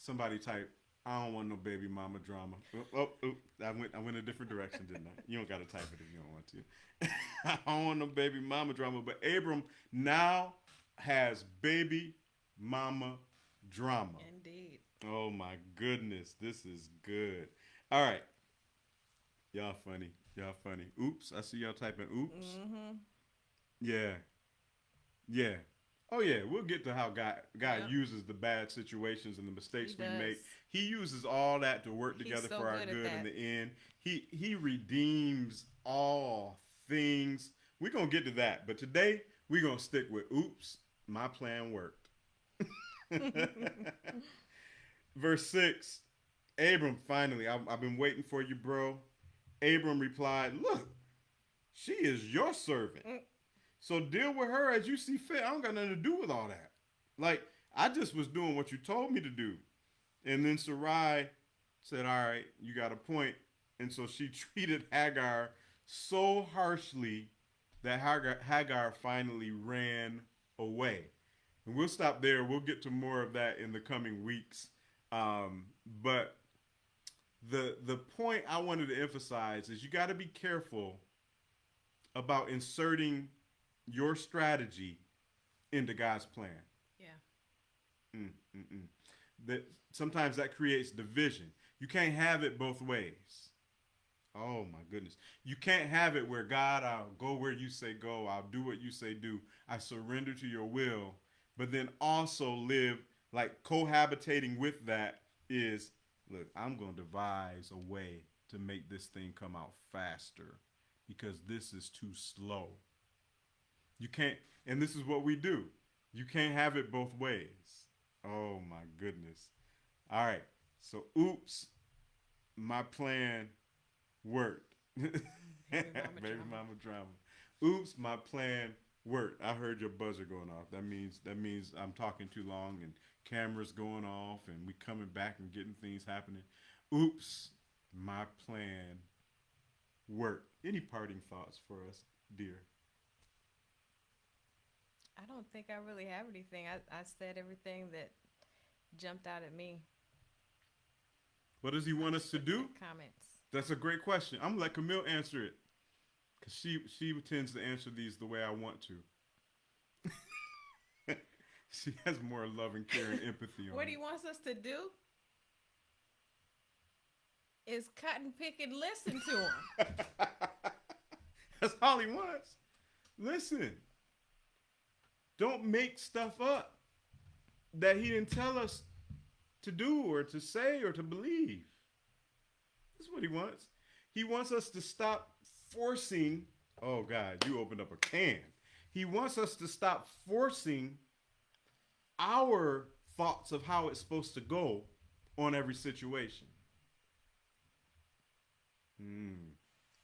Somebody type, I don't want no baby mama drama. I went a different direction, didn't I? You don't gotta type it if you don't want to. I don't want no baby mama drama. But Abram now has baby mama drama. Indeed. Oh my goodness, this is good. All right, y'all funny. Y'all funny. Oops, I see y'all typing oops. Mm-hmm. Yeah, yeah. Oh yeah, we'll get to how God Yep. uses the bad situations and the mistakes He we does. make. He uses all that to work He's together so for our good at good in that. the end. He redeems all things. We're gonna get to that, but today we're gonna stick with oops, my plan worked. Verse 6, Abram finally, I've been waiting for you, bro. Abram replied, look, she is your servant. Mm. So deal with her as you see fit. I don't got nothing to do with all that. Like, I just was doing what you told me to do. And then Sarai said, all right, you got a point. And so she treated Hagar so harshly that Hagar finally ran away. And we'll stop there. We'll get to more of that in the coming weeks. But the point I wanted to emphasize is you got to be careful about inserting your strategy into God's plan. Yeah. Mm, mm, mm. That sometimes that creates division. You can't have it both ways. Oh my goodness. You can't have it where God, I'll go where you say go. I'll do what you say do. I surrender to your will. But then also live like cohabitating with that is, look, I'm going to devise a way to make this thing come out faster because this is too slow. You can't, and this is what we do. You can't have it both ways. Oh my goodness. All right. So, oops, my plan worked. Baby mama Baby drama. mama drama. Oops, my plan worked. I heard your buzzer going off. That means I'm talking too long and cameras going off and we coming back and getting things happening. Oops, my plan worked. Any parting thoughts for us, dear? I don't think I really have anything. I said everything that jumped out at me. What does he I want us just to put in do? the comments. That's a great question. I'm gonna let Camille answer it because she tends to answer these the way I want to. She has more love and care and empathy on What he wants us to do is cotton pick and listen to him. it. That's all he wants. Listen, don't make stuff up that he didn't tell us to do or to say or to believe. That's what he wants. He wants us to stop forcing. Oh God, you opened up a can. He wants us to stop forcing our thoughts of how it's supposed to go on every situation. Mm.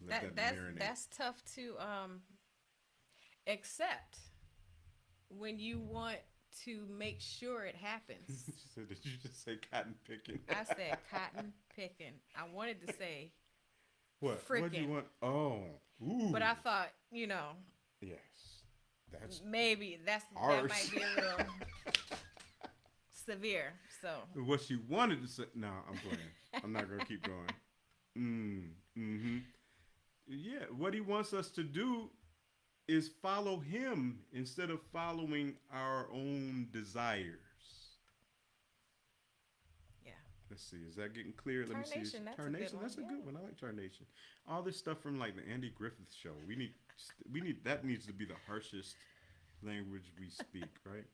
Let That's marinate. that's tough to accept when you want to make sure it happens. She said, did you just say cotton picking? I said cotton picking. I wanted to say What? What do you frickin', want? Oh, ooh. but I thought, Yes, that's maybe that harsh. might be a little severe. So What she wanted to say. No, I'm playing. I'm not gonna keep going. Mm-hmm. Yeah, what he wants us to do is follow him instead of following our own desires. yeah, Let's see, is that getting clear? Let me see. Tarnation, that's a good Tarnation, one, that's a yeah. good one. I like Tarnation. All this stuff from like the Andy Griffith show. We need that needs to be the harshest language we speak, right?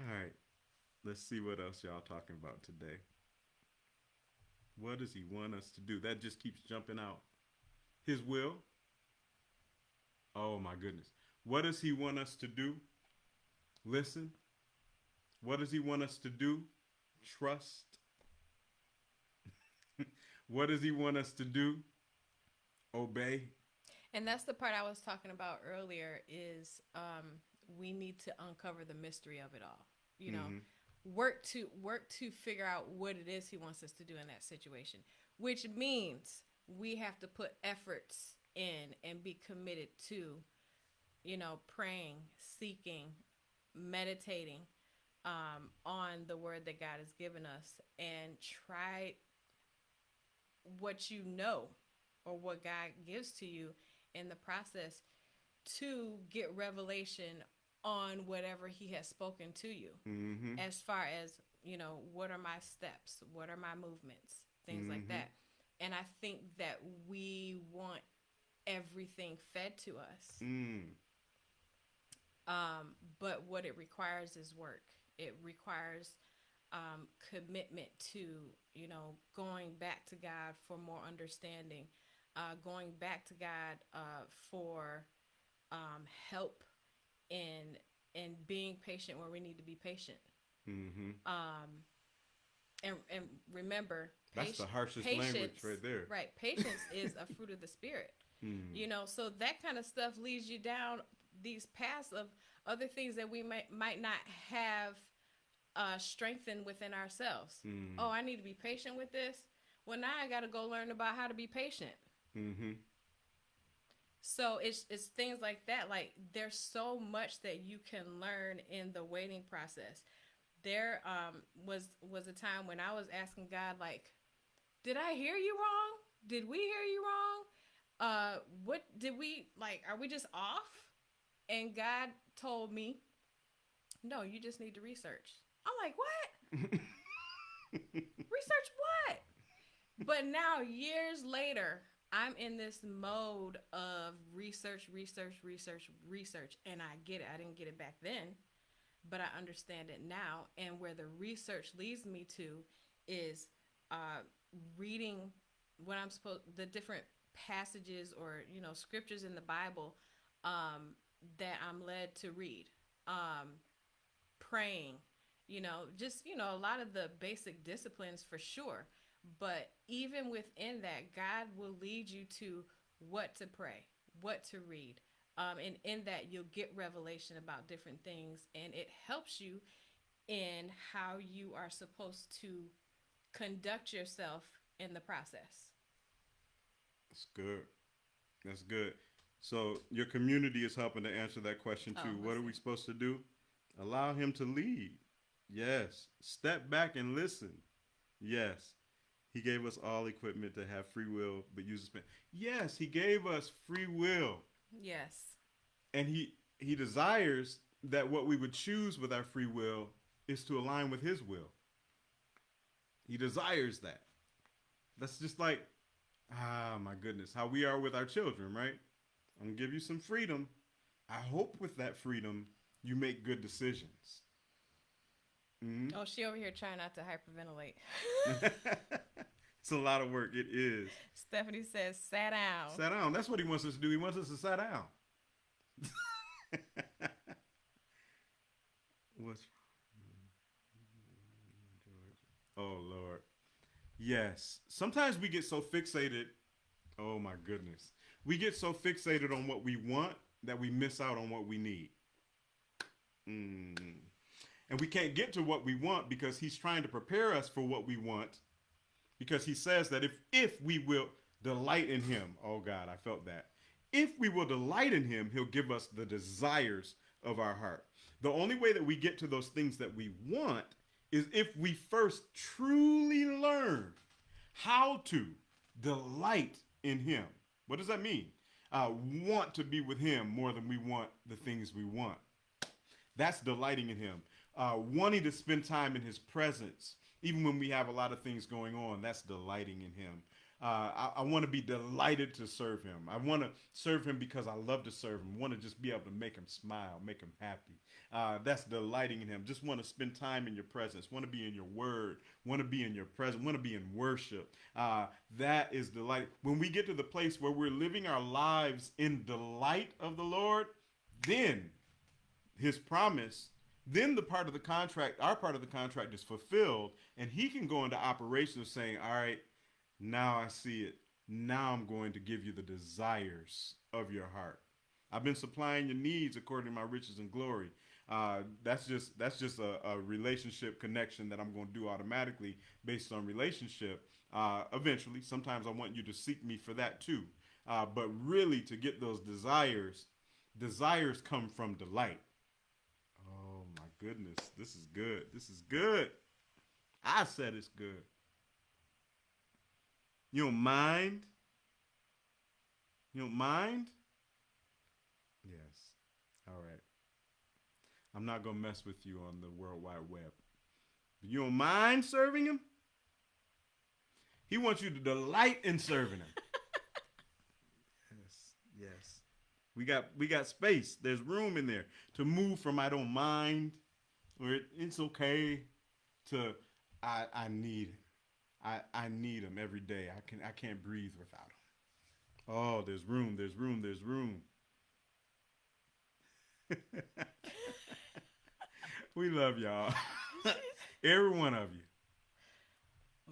All right. Let's see what else y'all talking about today. What does he want us to do? That just keeps jumping out. His will. Oh my goodness. What does he want us to do? Listen. What does he want us to do? Trust. What does he want us to do? Obey. and that's the part I was talking about earlier. Is we need to uncover the mystery of it all. Mhm. Work to figure out what it is he wants us to do in that situation, which means we have to put efforts in and be committed to, praying, seeking, meditating on the word that God has given us, and try what or what God gives to you in the process to get revelation on whatever he has spoken to you, Mhm. as far as, what are my steps, what are my movements, things like Mhm. that. And I think that we want everything fed to us. Mm. But what it requires is work. It requires commitment to, going back to God for more understanding, going back to God for help in being patient where we need to be patient. Mhm. And remember, That's the harshest language right there. right? Patience is a fruit of the spirit. Mm. So that kind of stuff leads you down these paths of other things that we might not have strengthened within ourselves. Mm. Oh, I need to be patient with this. Well, now I got to go learn about how to be patient. Mhm. So it's things like that. Like, there's so much that you can learn in the waiting process. There was a time when I was asking God, like, did I hear you wrong? Did we hear you wrong? What did we, like, are we just off? And God told me, no, you just need to research. I'm like, what? Research what? But now, years later, I'm in this mode of research, and I get it. I didn't get it back then, but I understand it now. And where the research leads me to is reading the different passages or scriptures in the Bible that I'm led to read. Praying, just a lot of the basic disciplines for sure. But even within that, God will lead you to what to pray, what to read. And in that, you'll get revelation about different things, and it helps you in how you are supposed to conduct yourself in the process. That's good. That's good. So your community is helping to answer that question Oh, too. What let's are we see. supposed to do? Allow him to lead. Yes. Step back and listen. Yes. He gave us all equipment to have free will, but use it. Yes, he gave us free will. Yes. And he desires that what we would choose with our free will is to align with his will. He desires that. That's just like, my goodness, how we are with our children, right? I'm gonna give you some freedom. I hope with that freedom you make good decisions. Mm-hmm. Oh, she over here trying not to hyperventilate. It's a lot of work. It is. Stephanie says, "Sat down." Sit down. That's what he wants us to do. He wants us to sit down. What's Oh Lord. Yes. Sometimes we get so fixated. Oh my goodness. We get so fixated on what we want that we miss out on what we need. Mm. And we can't get to what we want because he's trying to prepare us for what we want. Because he says that if we will delight in him, oh God, I felt that. If we will delight in him, he'll give us the desires of our heart. The only way that we get to those things that we want is if we first truly learn how to delight in him. What does that mean? Want to be with him more than we want the things we want. That's delighting in him. Wanting to spend time in his presence, even when we have a lot of things going on, that's delighting in him. I want to be delighted to serve him. I want to serve him because I love to serve him. I want to just be able to make him smile, make him happy. That's delighting in him. Just want to spend time in your presence. Want to be in your word. Want to be in your presence. Want to be in worship. That is delight. When we get to the place where we're living our lives in delight of the Lord, then his promise, then the part of the contract, our part of the contract is fulfilled, and he can go into operation of saying, all right, now I see it. Now I'm going to give you the desires of your heart. I've been supplying your needs according to my riches and glory. That's just a relationship connection that I'm going to do automatically based on relationship. Eventually, sometimes I want you to seek me for that too. But really, to get those desires come from delight. Oh my goodness, this is good. This is good. I said it's good. You don't mind? You don't mind? Yes. All right. I'm not going to mess with you on the World Wide Web. But you don't mind serving him? He wants you to delight in serving him. Yes. Yes. We got space. There's room in there to move from I don't mind or it's okay to I need it. I need him every day. I can't breathe without him. Oh, there's room, there's room, there's room. We love y'all. Every one of you.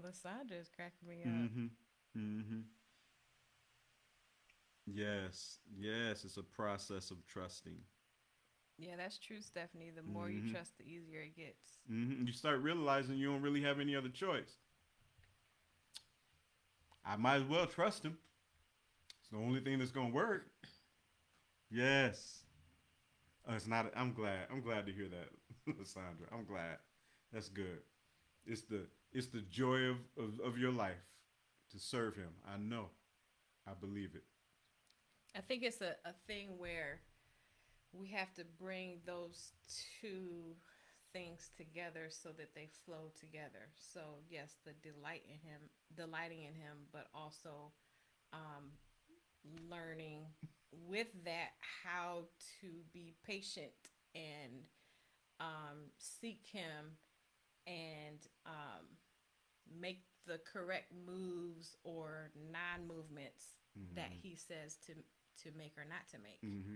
Lysandra is cracking me up. Mm-hmm. Mm-hmm. Yes. Yes, it's a process of trusting. Yeah, that's true, Stephanie. The more you Mm-hmm. trust, the easier it gets. Mm-hmm. You start realizing you don't really have any other choice. I might as well trust him. It's the only thing that's gonna work. Yes. It's not. I'm glad. I'm glad to hear that, Sandra. I'm glad. That's good. It's the joy of your life to serve him. I know. I believe it. I think it's a thing where we have to bring those two things together so that they flow together. So yes, the delighting in him, but also um, learning with that how to be patient and seek him and make the correct moves or non-movements that Mm-hmm. he says to make or not to make. Mm-hmm.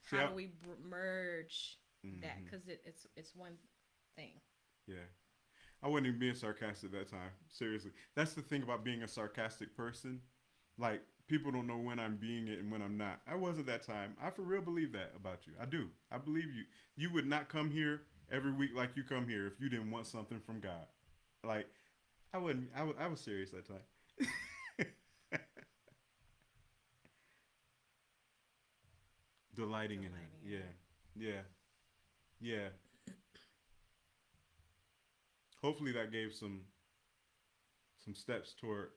See, How do we merge that? mm-hmm. Because it's one thing. Yeah. I wasn't even being sarcastic that time. Seriously. That's the thing about being a sarcastic person. Like, people don't know when I'm being it and when I'm not. I wasn't that time. I for real believe that about you. I do. I believe you. You would not come here every week like you come here if you didn't want something from God. Like, I wasn't. I was serious that time. Delighting in Him. Delighting in Yeah. him. Yeah. Yeah. Hopefully that gave some steps toward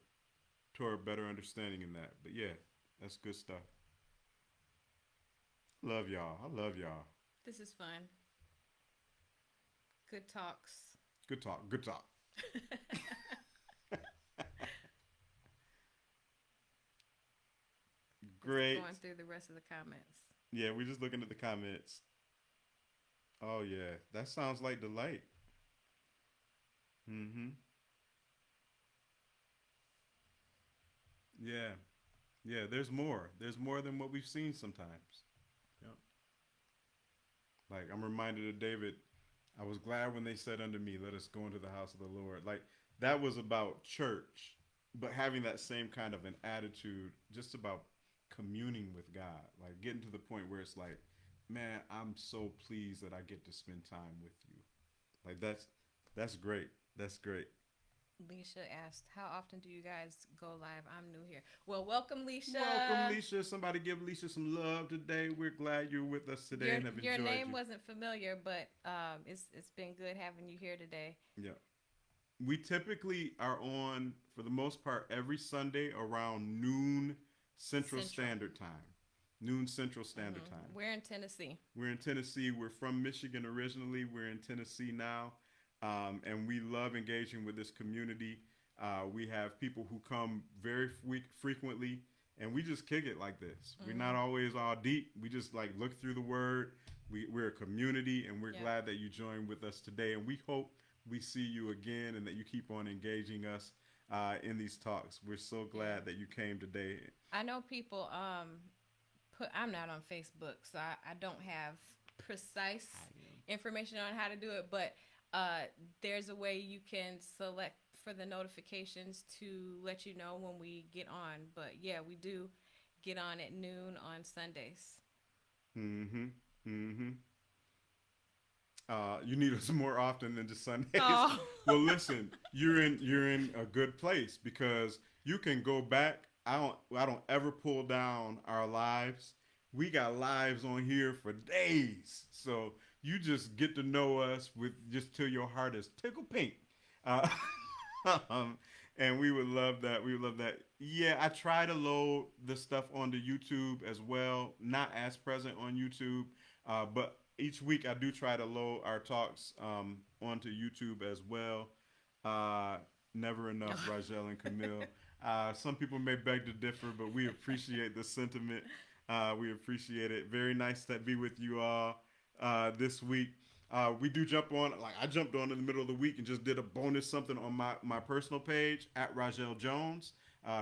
better understanding in that. But yeah, that's good stuff. Love y'all. I love y'all. This is fun. Good talks. Good talk. Good talk. Just Great. going through the rest of the comments. Yeah, we're just looking at the comments. Oh yeah, that sounds like delight. Mm-hmm. Yeah. Yeah. There's more. There's more than what we've seen sometimes. Yep. Like I'm reminded of David. I was glad when they said unto me, "Let us go into the house of the Lord." Like that was about church, but having that same kind of an attitude, just about communing with God. Like getting to the point where it's like, man, I'm so pleased that I get to spend time with you. Like that's great. That's great. Leisha asked, "How often do you guys go live?" I'm new here. Well, welcome, Welcome, Leisha. Leisha. Somebody give Leisha some love today. We're glad you're with us today Your and have your enjoyed name you. wasn't familiar, but it's been good having you here today. Yeah. We typically are on, for the most part, every Sunday around noon Central Central. Standard Time. Noon Central Standard Time. We're in Tennessee. We're in Tennessee. We're from Michigan originally. We're in Tennessee now. And we love engaging with this community. We have people who come very frequently, and we just kick it like this. We're not Hmm. always all deep. We just like look through the word. We're a community, and we're Yep. glad that you joined with us today. And we hope we see you again and that you keep on engaging us in these talks. We're so Yeah. glad that you came today. I know people put I'm not on Facebook, so I don't have precise I am. information on how to do it, but uh there's a way you can select for the notifications to let you know when we get on. But yeah, we do get on at noon on Sundays. Mm-hmm. Mm-hmm. You need us more often than just Sundays. Oh. Well, listen, you're in a good place because you can go back. I don't ever pull down our lives. We got lives on here for days, so you just get to know us with just till your heart is tickle pink. Uh, um, and we would love that. We would love that. Yeah, I try to load the stuff onto YouTube as well. Not as present on YouTube, but each week I do try to load our talks onto YouTube as well. Uh, Never enough, Rajel and Camille. Some people may beg to differ, but we appreciate the sentiment. We appreciate it. Very nice to be with you all this week. We do jump on, like I jumped on in the middle of the week and just did a bonus something on my personal page at Rajel Jones.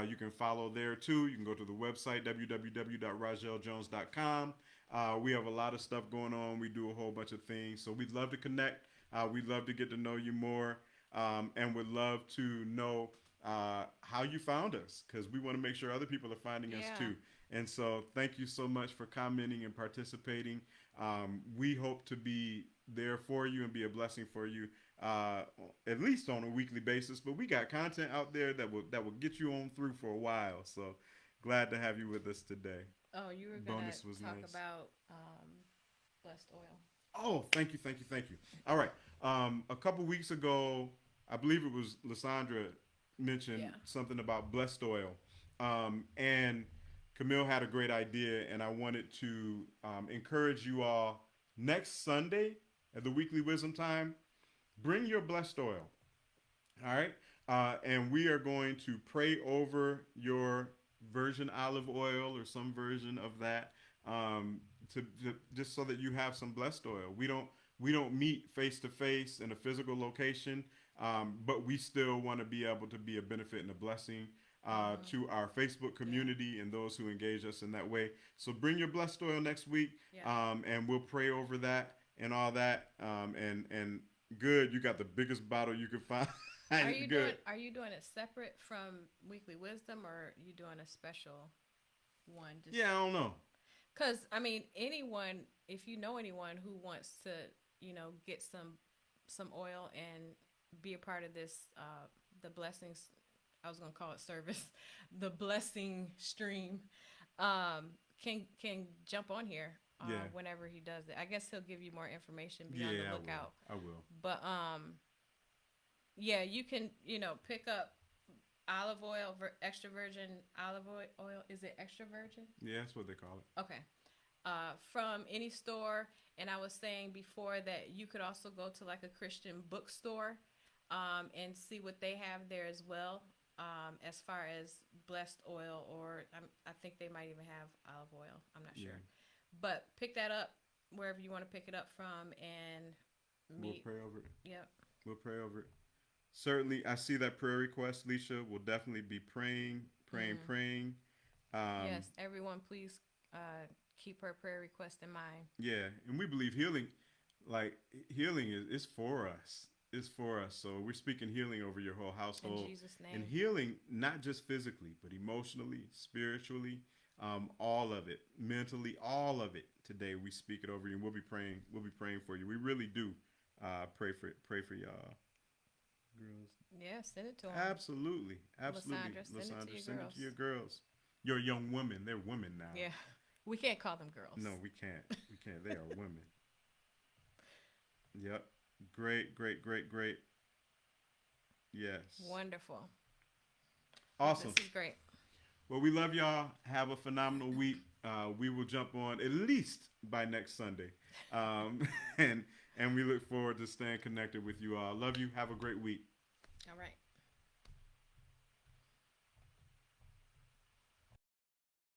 You can follow there too. You can go to the website www.rajeljones.com. We have a lot of stuff going on. We do a whole bunch of things. So we'd love to connect. We'd love to get to know you more, and would love to know how you found us because we want to make sure other people are finding us Yeah. too. And so thank you so much for commenting and participating. We hope to be there for you and be a blessing for you, uh, at least on a weekly basis. But we got content out there that will get you on through for a while. So glad to have you with us today. Oh, you were gonna Bonus was talk nice. about blessed oil. Oh, thank you, thank you, thank you. All right. A couple weeks ago, I believe it was Lysandra mentioned Yeah. something about blessed oil, and Camille had a great idea, and I wanted to encourage you all next Sunday at the weekly wisdom time. Bring your blessed oil. All right. And we are going to pray over your virgin olive oil or some version of that, to just so that you have some blessed oil. We don't meet face to face in a physical location, but we still want to be able to be a benefit and a blessing to our Facebook community and those who engage us in that way. So bring your blessed oil next week, Yeah. and we'll pray over that and all that. And good, you got the biggest bottle you could find. Good. Are you doing it separate from Weekly Wisdom, or you doing a special one? Just Yeah, I don't know. because I mean, anyone, if you know anyone who wants to, get some oil and be a part of this, the blessings. I was gonna call it service, the blessing stream. Can jump on here Yeah, whenever he does it. I guess he'll give you more information. Be on yeah, the I lookout. will. I will. But yeah, you can pick up olive oil, extra virgin olive oil. Is it extra virgin? Yeah, that's what they call it. Okay. From any store. And I was saying before that you could also go to like a Christian bookstore and see what they have there as well, as far as blessed oil, or I think they might even have olive oil. I'm not sure. Yeah. But pick that up wherever you want to pick it up from and We'll meet. pray over it. Yep. We'll pray over it. Certainly, I see that prayer request, Leisha. We'll definitely be praying. Yes, everyone, please keep her prayer request in mind. Yeah, and we believe healing, like healing is for us. It's for us. So we're speaking healing over your whole In household, Jesus' and name. healing not just physically, but emotionally, spiritually, all of it, mentally, all of it. Today we speak it over you, and we'll be praying. We'll be praying for you. We really do pray for y'all, girls. Yeah, send it to them. Absolutely, absolutely. Lysandra, send it to your send it girls. to your girls. Your young women. They're women now. Yeah. We can't call them girls. No, we can't. We can't. They are women. Yep. Great, great, great, great. Yes. Wonderful. Awesome. This is great. Well, we love y'all. Have a phenomenal week. We will jump on at least by next Sunday, and we look forward to staying connected with you all. Love you. Have a great week. All right.